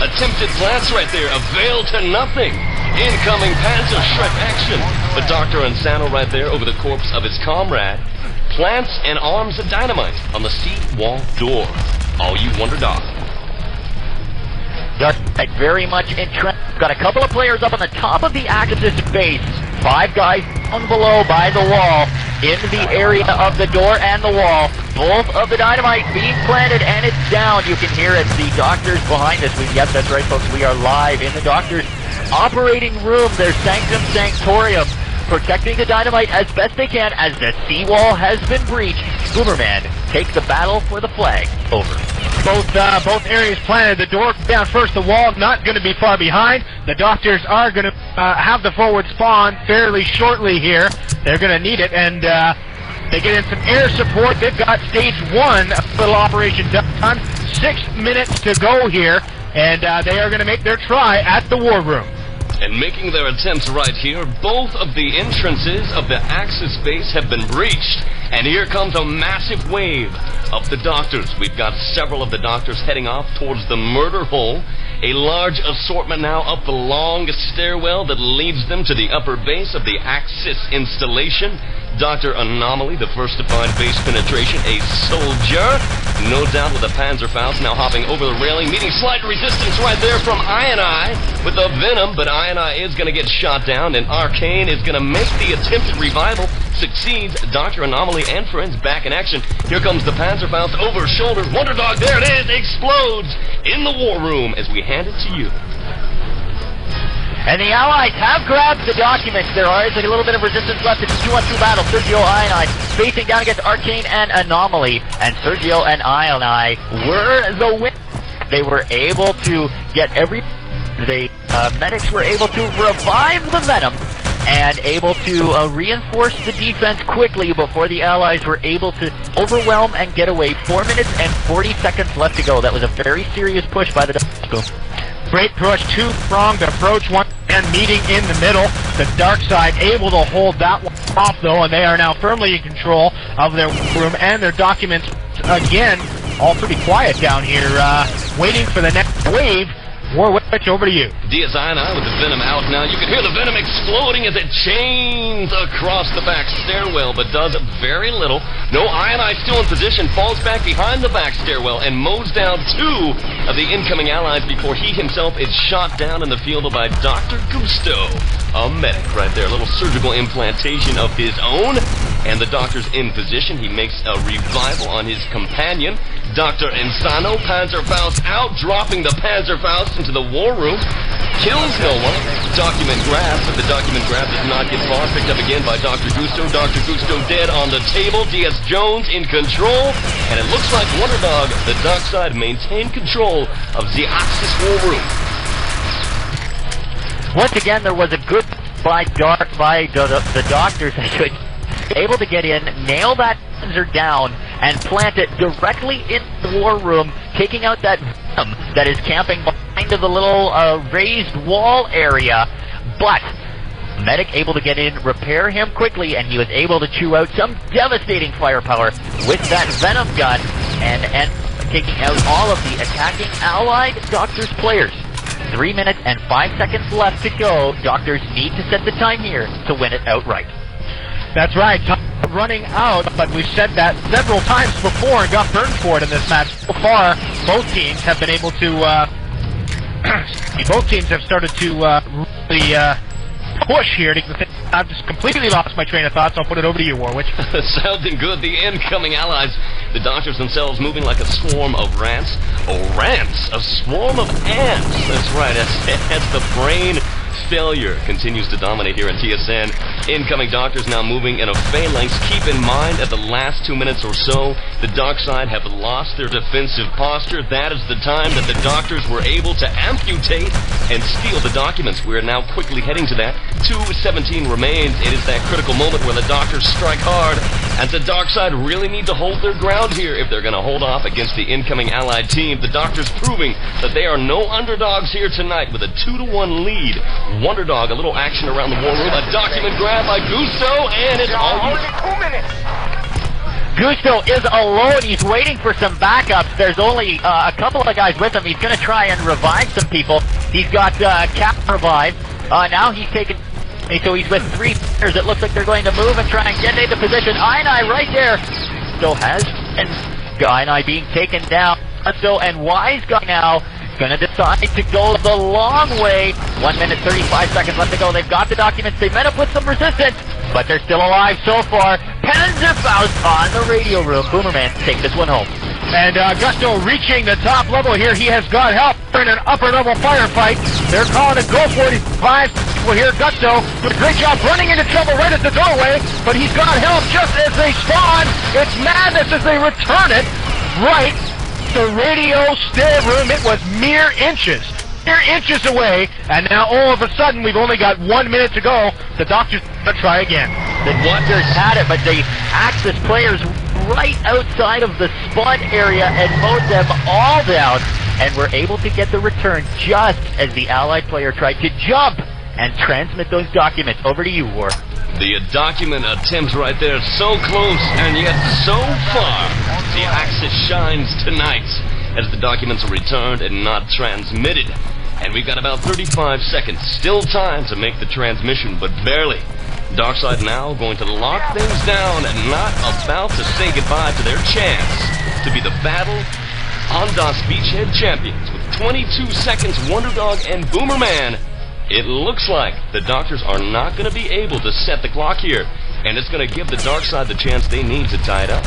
Attempted glance right there, avail to nothing. Incoming Panzer Shrek action. The Doctor Insano right there over the corpse of his comrade. Plants and arms of dynamite on the seawall door. All you Wonderdog. DarkSide very much entrenched. Got a couple of players up on the top of the Axis base. 5 guys down below by the wall, in the area of the door and the wall. Both of the dynamite being planted, and it's down. You can hear it. The Doctors behind us. Yes, that's right, folks. We are live in the Doctors' operating room, their sanctum sanctorium, protecting the dynamite as best they can as the seawall has been breached. Boomerman takes the battle for the flag. Over. Both areas planted. The door down first. The wall not going to be far behind. The Doctors are going to have the forward spawn fairly shortly here. They're going to need it, and they get in some air support. They've got stage 1 of little operation done. 6 minutes to go here, and they are going to make their try at the war room. And making their attempts right here, both of the entrances of the Axis base have been breached. And here comes a massive wave of the Doctors. We've got several of the Doctors heading off towards the murder hole. A large assortment now up the long stairwell that leads them to the upper base of the Axis installation. Dr. Anomaly, the first to find base penetration, a soldier. No doubt with the Panzerfaust now hopping over the railing, meeting slight resistance right there from ioneye with the Venom, but ioneye is going to get shot down, and ArKaiNe is going to make the attempted revival. Succeeds. Dr. Anomaly and friends back in action. Here comes the Panzerfaust over shoulder. Wonderdog, there it is, explodes in the war room as we hand it to you. And the Allies have grabbed the documents. There is a little bit of resistance left. It's a 2-on-2 battle. sergjhoe, ioneye facing down against ArKaiNe and Anomaly. And sergjhoe and ioneye were the win. They were able to get the medics were able to revive the Venom and able to reinforce the defense quickly before the Allies were able to overwhelm and get away. 4 minutes and 40 seconds left to go. That was a very serious push by the Boom. Great push, 2-pronged approach, one and meeting in the middle. The DarkSide able to hold that one off though, and they are now firmly in control of their room and their documents. Again, all pretty quiet down here, waiting for the next wave. Warwitch, over to you. ioneye with the Venom out now. You can hear the Venom exploding as it chains across the back stairwell, but does very little. No, ioneye still in position, falls back behind the back stairwell, and mows down 2 of the incoming Allies before he himself is shot down in the field by Dr. Gusto. A medic right there, a little surgical implantation of his own. And the Doctor's in position. He makes a revival on his companion. Dr. Insano, Panzerfaust out, dropping the Panzerfaust into the war room. kills no one. Document grab, but the document grab does not get far. Picked up again by Dr. Gusto. Dr. Gusto dead on the table. DS Jones in control. And it looks like Wonderdog, the DarkSide, maintained control of the Axis War Room. Once again, there was a good by the doctors, I should able to get in, nail that sensor down, and plant it directly in the war room, taking out that venom that is camping behind the little raised wall area. But medic able to get in, repair him quickly, and he was able to chew out some devastating firepower with that venom gun, and taking out all of the attacking allied doctors players. 3 minutes and 5 seconds left to go. Doctors need to set the time here to win it outright. That's right. Time running out, but we've said that several times before and got burned for it in this match. So far, both teams have been able to. Both teams have started to really push here. I've just completely lost my train of thought, so I'll put it over to you, Warwitch. Sounding good. The incoming allies, the doctors themselves, moving like a swarm of rants. Oh, rants! A swarm of ants! That's right, as the brain failure continues to dominate here in TSN. Incoming doctors now moving in a phalanx. Keep in mind, at the last 2 minutes or so, the DarkSide have lost their defensive posture. That is the time that the doctors were able to amputate and steal the documents. We are now quickly heading to that. 2:17 remains. It is that critical moment where the doctors strike hard, and the DarkSide really need to hold their ground here if they're going to hold off against the incoming allied team. The doctors proving that they are no underdogs here tonight with a 2-1 lead. Wonderdog, a little action around the war room. A document grab by Gusto, and it's all you. Gusto is alone. He's waiting for some backups. There's only a couple of guys with him. He's going to try and revive some people. He's got Kappa revive. Now he's taken. So he's with 3 players. It looks like they're going to move and try and get into position. ioneye right there. Still has. And ioneye being taken down. So and Wise guy now going to decide to go the long way. 1 minute, 35 seconds left to go. They've got the documents. They met up with some resistance, but they're still alive so far. Panzerfaust on the radio room. Boomerman, take this one home. And Gusto reaching the top level here. He has got help in an upper level firefight. They're calling it go 45. Well, here Gusto doing a great job running into trouble right at the doorway, but he's got help just as they spawn. It's madness as they return it right the radio stateroom. It was mere inches away, and now all of a sudden we've only got 1 minute to go. The doctors are going to try again. The doctors had it, but the Axis players right outside of the spawn area and mowed them all down, and were able to get the return just as the allied player tried to jump and transmit those documents. Over to you, War. The document attempt right there, so close and yet so far. The Axis shines tonight as the documents are returned and not transmitted. And we've got about 35 seconds. Still time to make the transmission, but barely. DarkSide now going to lock things down and not about to say goodbye to their chance to be the Battle on DOS Beachhead champions. With 22 seconds, Wonderdog and Boomerman. It looks like the doctors are not going to be able to set the clock here, and it's going to give the DarkSide the chance they need to tie it up.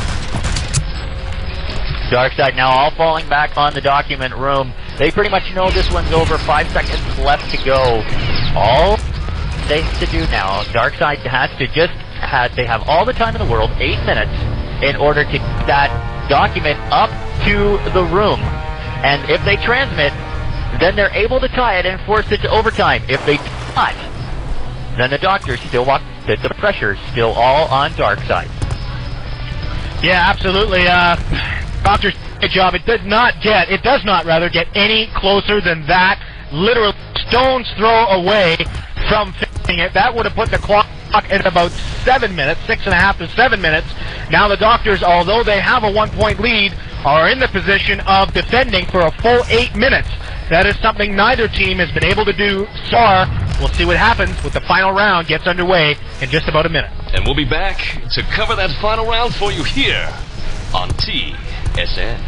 DarkSide now all falling back on the document room. They pretty much know this one's over. 5 seconds left to go. All they have to do now, DarkSide has to they have all the time in the world, 8 minutes, in order to get that document up to the room. And if they transmit, then they're able to tie it and force it to overtime. If they do not, then the doctors still walk. The pressure's still all on DarkSide. Yeah, absolutely. Doctors, good job. It does not get any closer than that. Literally stone's throw away from finishing it. That would have put the clock at about 7 minutes, 6.5 to 7 minutes. Now the doctors, although they have a 1-point lead, are in the position of defending for a full 8 minutes. That is something neither team has been able to do so far. We'll see what happens when the final round gets underway in just about a minute. And we'll be back to cover that final round for you here on TSN.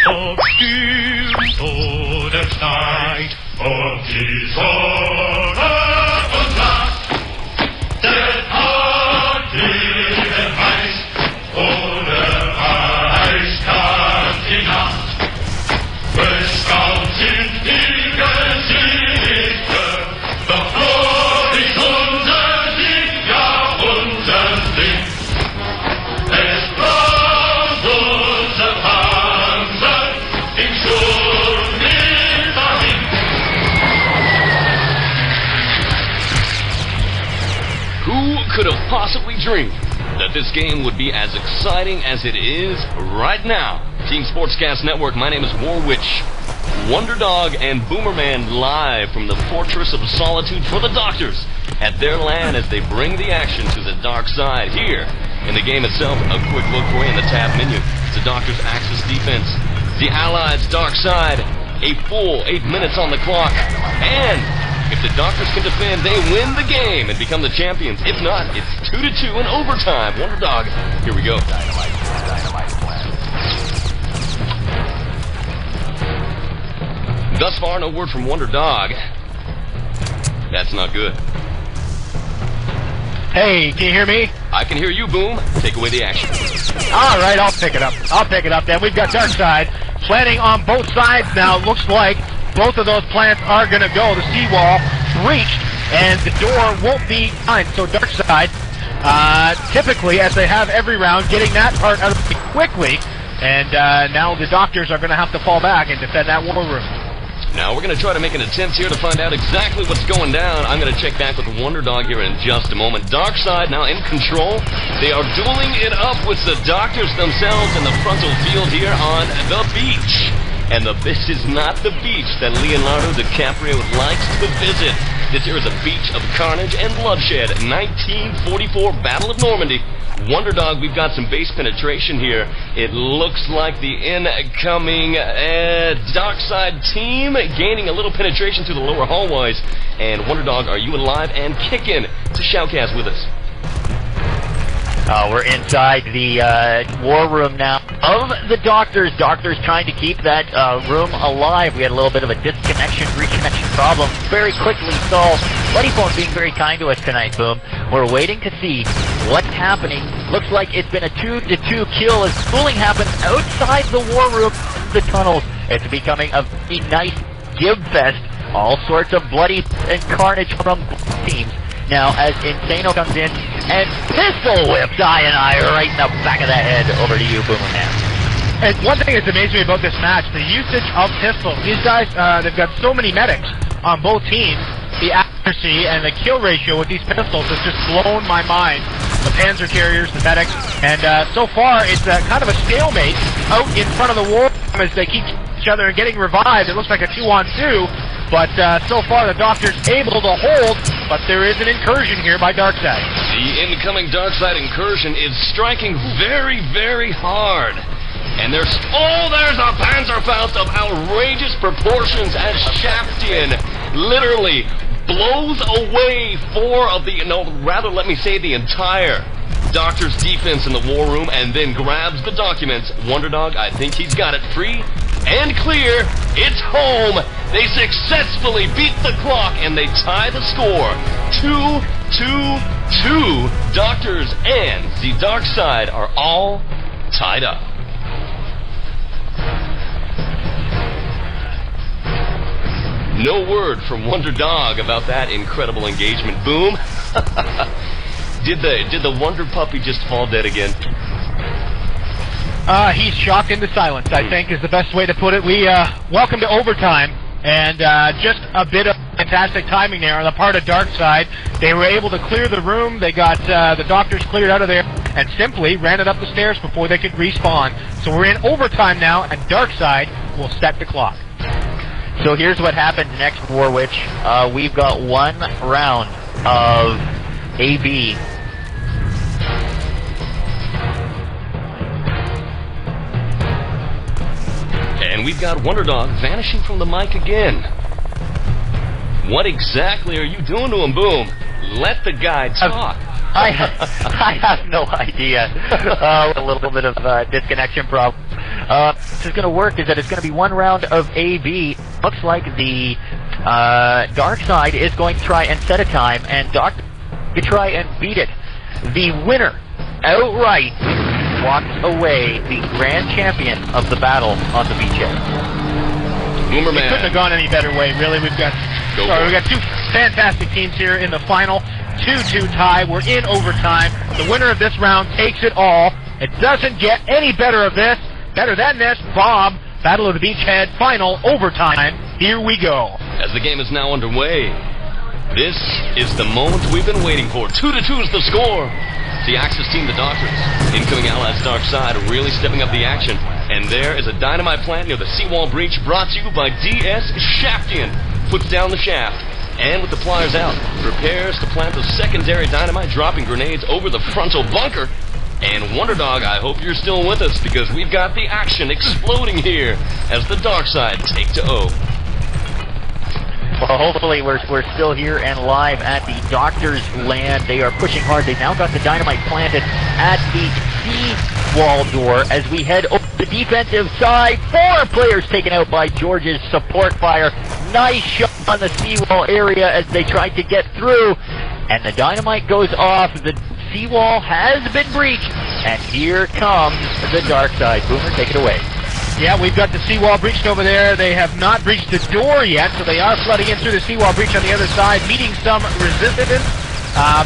Auf dem Todesstein und die Sonne und Nacht, der Heilige Geist, ohne Reich kann die Nacht. possibly dream that this game would be as exciting as it is right now. Team Sportscast Network, my name is Warwitch. Wonderdog and Boomerman live from the Fortress of Solitude for the Doctors at their land as they bring the action to the dark side. Here in the game itself, a quick look for you in the tab menu. It's the Doctors' Axis defense. The Allies' dark side, a full 8 minutes on the clock. And if the Doctors can defend, they win the game and become the champions. If not, it's 2-2 in overtime. Wonderdog, here we go. Thus far, no word from Wonderdog. That's not good. Hey, can you hear me? I can hear you, Boom. Take away the action. All right, I'll pick it up. Then we've got DarkSide planning on both sides now. It looks like both of those plants are going to go. The seawall breached, and the door won't be fine. So DarkSide, typically, as they have every round, getting that part out of the way quickly. And now the Doctors are going to have to fall back and defend that war room. Now we're going to try to make an attempt here to find out exactly what's going down. I'm going to check back with Wonderdog here in just a moment. DarkSide now in control. They are dueling it up with the Doctors themselves in the frontal field here on the beach. And this is not the beach that Leonardo DiCaprio likes to visit. This here is a beach of carnage and bloodshed. 1944 Battle of Normandy. Wonderdog, we've got some base penetration here. It looks like the incoming DarkSide team gaining a little penetration through the lower hallways. And Wonderdog, are you alive and kicking to Shoutcast with us? We're inside the war room now of the Doctors. Doctors trying to keep that room alive. We had a little bit of a reconnection problem. Very quickly solved. Buddyphone being very kind to us tonight, Boom. We're waiting to see what's happening. Looks like it's been a 2-2 kill as schooling happens outside the war room, the tunnels. It's becoming a very nice give fest. All sorts of bloody and carnage from teams. Now, as Insano comes in and pistol whips ioneye right in the back of the head. Over to you, Boomerman. And one thing that's amazing about this match, the usage of pistols. These guys, they've got so many medics on both teams. The accuracy and the kill ratio with these pistols has just blown my mind. The Panzer carriers, the medics, and so far it's kind of a stalemate out in front of the war as they keep each other and getting revived. It looks like a 2-on-2. But so far the Doctors able to hold, but there is an incursion here by DarkSide. The incoming DarkSide incursion is striking very, very hard. And there's a Panzerfaust of outrageous proportions as ShaftiaN literally blows away the entire Doctor's defense in the war room and then grabs the documents. Wonderdog, I think he's got it free and clear. It's home. They successfully beat the clock and they tie the score. 2-2-2. Doctors and the DarkSide are all tied up. No word from Wonderdog about that incredible engagement. Boom. Did the Wonder Puppy just fall dead again? He's shocked into silence, I think, is the best way to put it. We welcome to overtime, and just a bit of fantastic timing there on the part of DarkSide. They were able to clear the room. They got the Doctors cleared out of there and simply ran it up the stairs before they could respawn. So we're in overtime now, and DarkSide will set the clock. So here's what happens next, Warwitch. We've got one round of AB. And we've got Wonderdog vanishing from the mic again. What exactly are you doing to him, Boom? Let the guy talk. I have no idea. A little bit of disconnection problem. This is going to work is that it's going to be one round of AB. Looks like the DarkSide is going to try and set a time, and Doc to try and beat it. The winner, outright, walks away the grand champion of the battle on the Beachhead. Boomerman. It couldn't have gone any better way, really. We've got two fantastic teams here in the final. 2-2 tie. We're in overtime. The winner of this round takes it all. It doesn't get any better than this. BoB, Battle of the Beachhead, final overtime. Here we go. As the game is now underway, This is the moment we've been waiting for. 2-2 is the score. The Axis team, the Doctors, incoming allies DarkSide, really stepping up the action. And there is a dynamite plant near the seawall breach, brought to you by ShaftiaN. Puts down the shaft, and with the pliers out, prepares to plant the secondary dynamite, dropping grenades over the frontal bunker. And Wonderdog, I hope you're still with us, because we've got the action exploding here as the DarkSide take to O. Well, hopefully we're still here and live at the Doctor's land. They are pushing hard. They now got the dynamite planted at the seawall door as we head over the defensive side. 4 players taken out by George's support fire. Nice shot on the seawall area as they tried to get through. And the dynamite goes off. The seawall has been breached. And here comes the DarkSide. Boomer, take it away. Yeah, we've got the seawall breached over there. They have not breached the door yet, so they are flooding in through the seawall breach on the other side, meeting some resistance.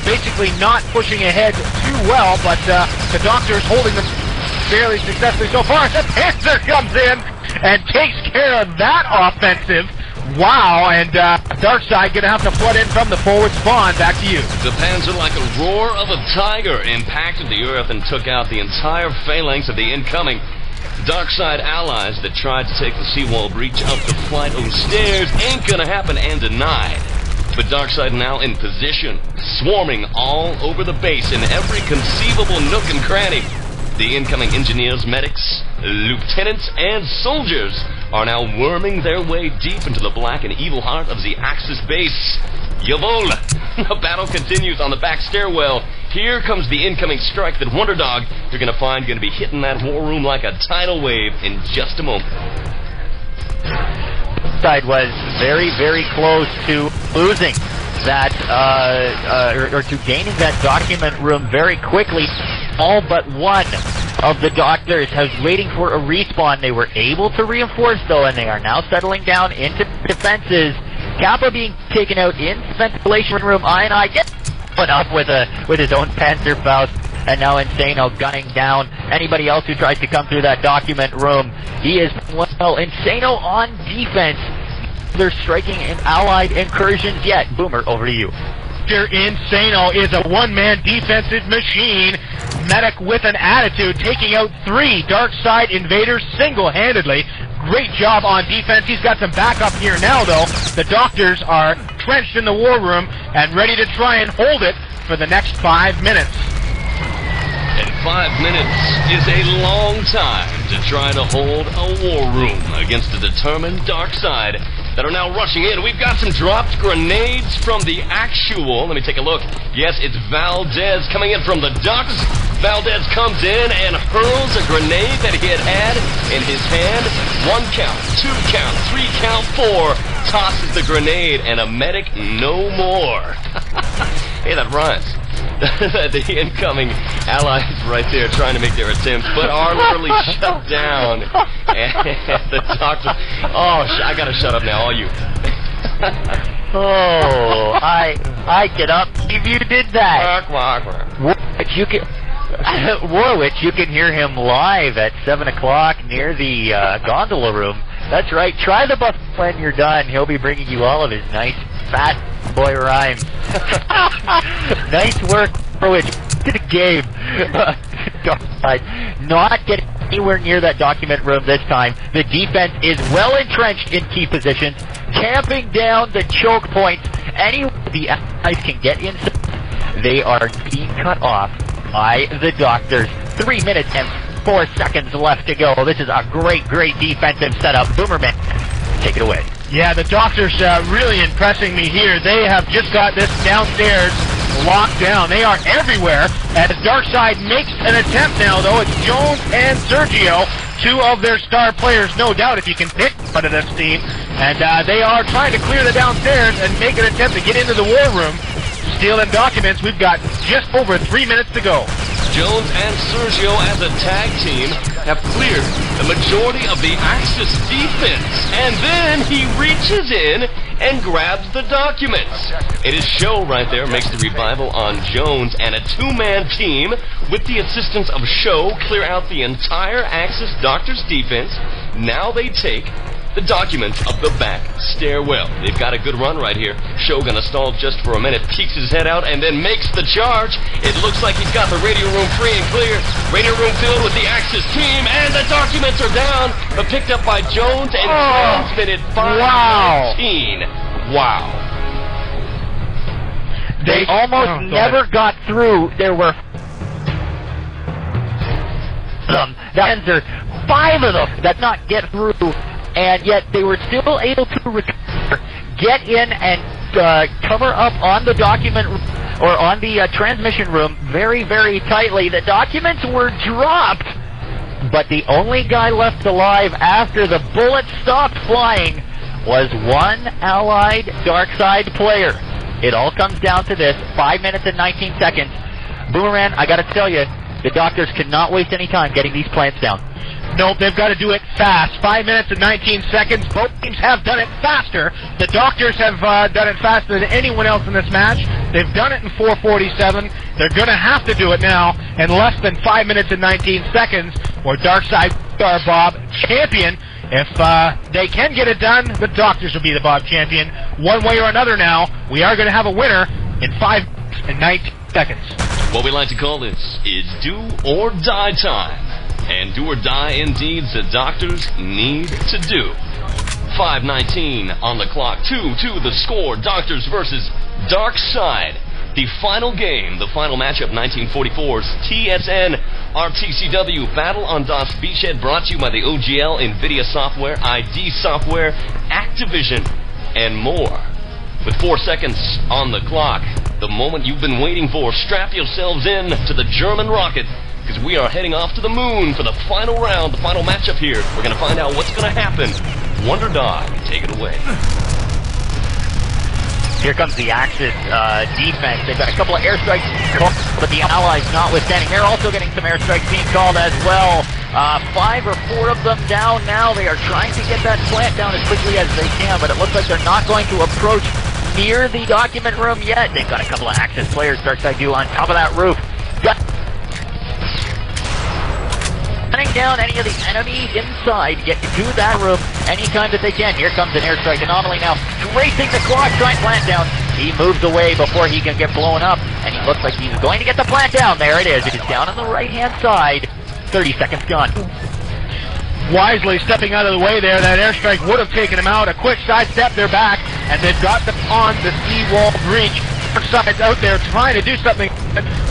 Basically not pushing ahead too well, but the Doctor's holding them fairly successfully so far. The Panzer comes in and takes care of that offensive. Wow, and DarkSide going to have to flood in from the forward spawn. Back to you. The Panzer, like a roar of a tiger, impacted the earth and took out the entire phalanx of the incoming DarkSide allies that tried to take the seawall breach up the flight of stairs. Ain't gonna happen, and denied. But DarkSide now in position, swarming all over the base in every conceivable nook and cranny. The incoming engineers, medics, lieutenants, and soldiers are now worming their way deep into the black and evil heart of the Axis base. Jawohl! The battle continues on the back stairwell. Here comes the incoming strike that Wonderdog, you're going to find, going to be hitting that war room like a tidal wave in just a moment. Side was very, very close to losing that, or to gaining that document room very quickly. All but one of the Doctors was waiting for a respawn. They were able to reinforce, though, and they are now settling down into defenses. Kappa being taken out in ventilation room. ioneye gets put up with his own Panzerfaust, and now Insano gunning down anybody else who tries to come through that document room. He is, well, Insano on defense. They're striking in allied incursions yet. Boomer, over to you. Insano is a one-man defensive machine. Medic with an attitude, taking out 3 DarkSide invaders single-handedly. Great job on defense. He's got some backup here now, though. The Doctors are trenched in the war room and ready to try and hold it for the next 5 minutes. And 5 minutes is a long time to try to hold a war room against a determined DarkSide that are now rushing in. We've got some dropped grenades from the actual. Let me take a look. Yes, it's Valdez coming in from the ducks. Valdez comes in and hurls a grenade that he had in his hand. 1 count, 2 count, 3 count, 4. Tosses the grenade, and a medic no more. Hey, that rhymes. The incoming allies right there trying to make their attempts, but are literally shut down. And the Doctor... Oh, I gotta shut up now, all you. Oh, I cannot believe you did that. Warwitch, you can hear him live at 7 o'clock near the gondola room. That's right. Try the buff when you're done. He'll be bringing you all of his nice fat boy rhymes. Nice work, Warwitch. Good game. Not getting anywhere near that document room this time. The defense is well entrenched in key positions, camping down the choke points. Anywhere the allies can get inside, they are being cut off by the Doctors. 3 minutes and 4 seconds left to go. This is a great, great defensive setup. Boomerman, take it away. Yeah, the Doctors really impressing me here. They have just got this downstairs locked down. They are everywhere. As DarkSide makes an attempt now, though, it's Jones and Sergjhoe, 2 of their star players, no doubt, if you can pick one of this team. And they are trying to clear the downstairs and make an attempt to get into the war room. Steal them documents. We've got just over 3 minutes to go. Jones and Sergjhoe as a tag team have cleared the majority of the Axis defense. And then he reaches in and grabs the documents. It is Show right there makes the revival on Jones, and a 2-man team with the assistance of Show clear out the entire Axis Doctor's defense. Now they take the documents up the back stairwell. They've got a good run right here. Shogun stalled just for a minute, peeks his head out, and then makes the charge. It looks like he's got the radio room free and clear. Radio room filled with the Axis team, and the documents are down, but picked up by Jones and transmitted 519. Wow. They almost never got through. There were that 5 of them that not get through, and yet they were still able to recover, get in and cover up on the document or on the transmission room very, very tightly. The documents were dropped, but the only guy left alive after the bullets stopped flying was one allied DarkSide player. It all comes down to this, 5 minutes and 19 seconds. Boomerman, I gotta tell you, the doctors cannot waste any time getting these plants down. Nope, they've got to do it fast. 5 minutes and 19 seconds. Both teams have done it faster. The doctors have done it faster than anyone else in this match. They've done it in 4:47. They're going to have to do it now in less than 5 minutes and 19 seconds, or DarkSide are BoB champion. If they can get it done, the doctors will be the BoB champion. One way or another now, we are going to have a winner in 5 minutes and 19 seconds. What we like to call this is do or die time. And do or die indeed the doctors need to do. 5:19 on the clock. 2-2 the score. Doctors versus DarkSide. The final game, the final matchup, 1944's TSN RTCW Battle on DOS Beachhead, brought to you by the OGL, NVIDIA Software, ID Software, Activision, and more. With 4 seconds on the clock, the moment you've been waiting for, strap yourselves in to the German rocket, because we are heading off to the moon for the final round, the final matchup here. We're going to find out what's going to happen. Wonderdog, take it away. Here comes the Axis defense. They've got a couple of airstrikes called, but the Allies notwithstanding. They're also getting some airstrikes being called as well. 5 or 4 of them down now. They are trying to get that plant down as quickly as they can, but it looks like they're not going to approach near the document room yet. They've got a couple of Axis players, DarkSide on top of that roof. Hunting down any of the enemies inside, get to that room anytime that they can. Here comes an airstrike anomaly now, racing the clock, trying to plant down. He moves away before he can get blown up, and he looks like he's going to get the plant down. There it is. It is down on the right-hand side. 30 seconds gone. Wisely stepping out of the way there, that airstrike would have taken him out. A quick sidestep, they're back, and they've got them on the seawall breach. DarkSide's out there trying to do something,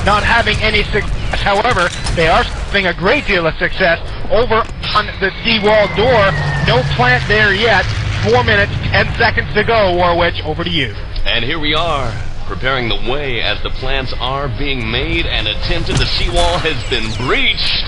not having any success. However, they are having a great deal of success over on the seawall door. No plant there yet. 4 minutes, 10 seconds to go. Warwitch, over to you. And here we are, preparing the way as the plants are being made and attempted. The seawall has been breached,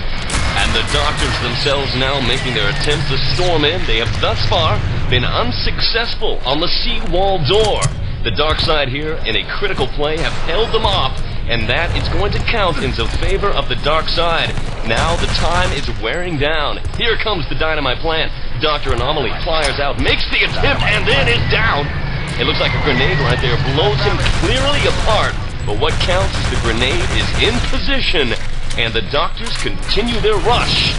and the doctors themselves now making their attempts to storm in. They have thus far been unsuccessful on the seawall door. The DarkSide here, in a critical play, have held them off, and that is going to count into favor of the DarkSide. Now the time is wearing down. Here comes the dynamite plant. Dr. Anomaly flyers out, makes the attempt, and then is down. It looks like a grenade right there, blows him clearly apart. But what counts is the grenade is in position, and the doctors continue their rush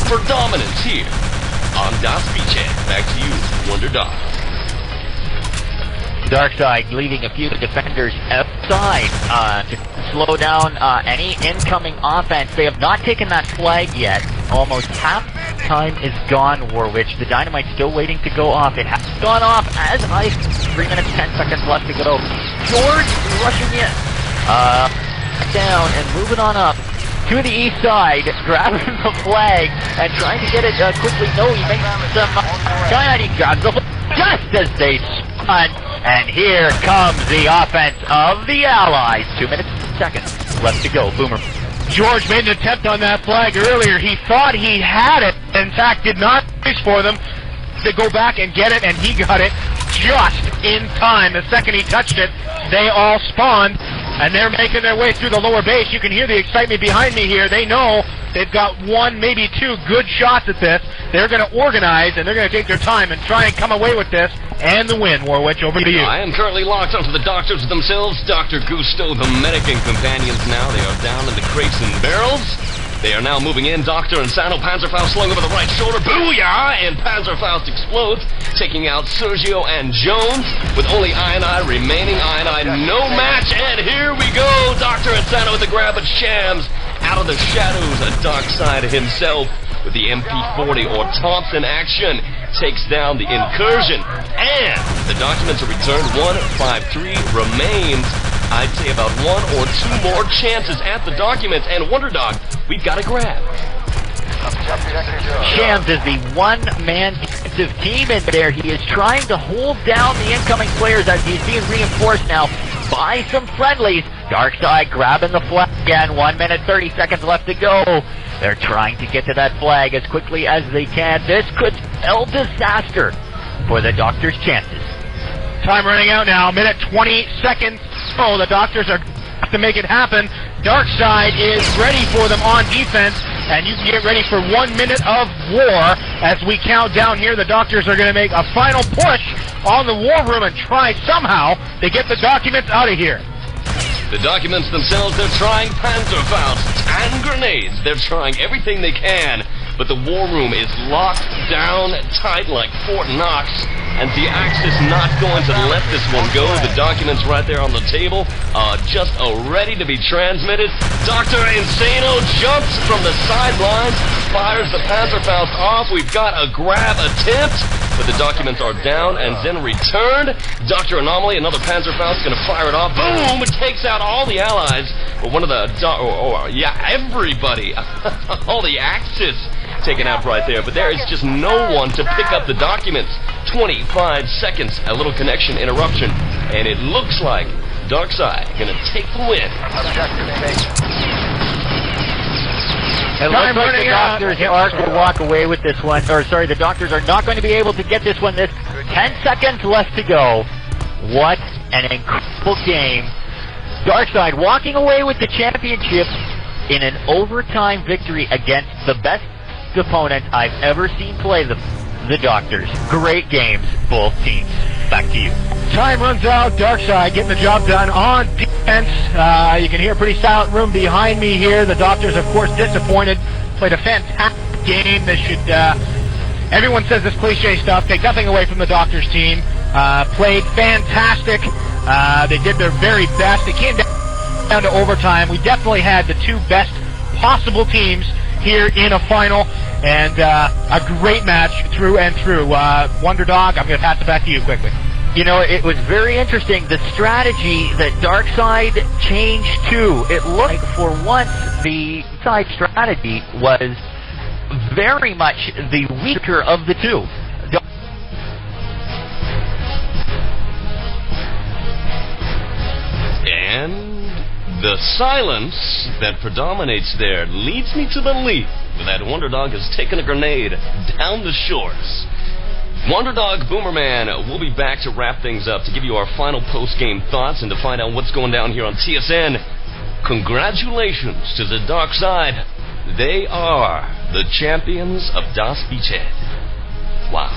for dominance here on DOS Beachhead. Back to you, Wonderdog. DarkSide leaving a few defenders outside to slow down any incoming offense. They have not taken that flag yet. Almost half time is gone, Warwitch. The dynamite's still waiting to go off. It has gone off as I 3 minutes, 10 seconds left to go. George rushing in. Down and moving on up to the east side, grabbing the flag and trying to get it quickly. No, he makes some he grabs the flag just as they spun. And here comes the offense of the Allies. 2 minutes, seconds left to go. Boomer. George made an attempt on that flag earlier. He thought he had it. In fact, did not wish for them to go back and get it, and he got it just in time. The second he touched it, they all spawned, and they're making their way through the lower base. You can hear the excitement behind me here. They know they've got 1, maybe 2 good shots at this. They're going to organize, and they're going to take their time and try and come away with this and the win. Warwitch, over to you. I am currently locked onto the doctors themselves. Dr. Gusto, the medic, and companions now. They are down in the crates and barrels. They are now moving in. Dr. Insano, Panzerfaust slung over the right shoulder. Booyah! And Panzerfaust explodes, taking out Sergjhoe and Jones, with only ioneye remaining. ioneye no match, and here we go! Dr. Insano with the grab, but Shams out of the shadows. A DarkSide himself with the MP40 or Thompson action takes down the incursion. And the documents are returned. 153 remains. I'd say about 1 or 2 more chances at the documents, and Wonderdog, we've got a grab. Shams is the one-man defensive team in there. He is trying to hold down the incoming players as he's being reinforced now by some friendlies. DarkSide grabbing the flag again. 1 minute, 30 seconds left to go. They're trying to get to that flag as quickly as they can. This could spell disaster for the Doctor's chances. Time running out now. Minute 20 seconds. Oh, the Doctors are to make it happen. DarkSide is ready for them on defense, and you can get ready for 1 minute of war as we count down here. The Doctors are going to make a final push on the war room and try somehow to get the documents out of here. The documents themselves, they're trying Panzerfausts and grenades. They're trying everything they can, but the war room is locked down tight like Fort Knox, and the Axis not going to let this one go. The documents right there on the table, just ready to be transmitted. Dr. Insano jumps from the sidelines, fires the Panzerfaust off. We've got a grab attempt, but the documents are down and then returned. Dr. Anomaly, another Panzerfaust, going to fire it off. Boom! It takes out all the allies, but one of the, everybody, all the Axis taken out right there, but there is just no one to pick up the documents. 25 seconds, a little connection interruption, and it looks like DarkSide going to take the win. It looks like the Doctors are going to walk away with this one. The Doctors are not going to be able to get this one. 10 seconds left to go. What an incredible game. DarkSide walking away with the championship in an overtime victory against the best opponent I've ever seen play the Doctors. Great games, both teams. Back to you. Time runs out. DarkSide getting the job done on defense. You can hear a pretty silent room behind me here. The Doctors, of course, disappointed. Played a fantastic game. They should, everyone says this cliche stuff. Take nothing away from the Doctors team. Played fantastic. They did their very best. It came down to overtime. We definitely had the 2 best possible teams here in a final, and a great match through and through. Wonderdog, I'm going to pass it back to you quickly. You know, it was very interesting, the strategy that DarkSide changed to. It looked like, for once, the side strategy was very much the weaker of the 2. And the silence that predominates there leads me to believe that Wonderdog has taken a grenade down the shores. Wonderdog Boomerman will be back to wrap things up, to give you our final post-game thoughts and to find out what's going down here on TSN. Congratulations to the DarkSide. They are the champions of Das Beachhead. Wow.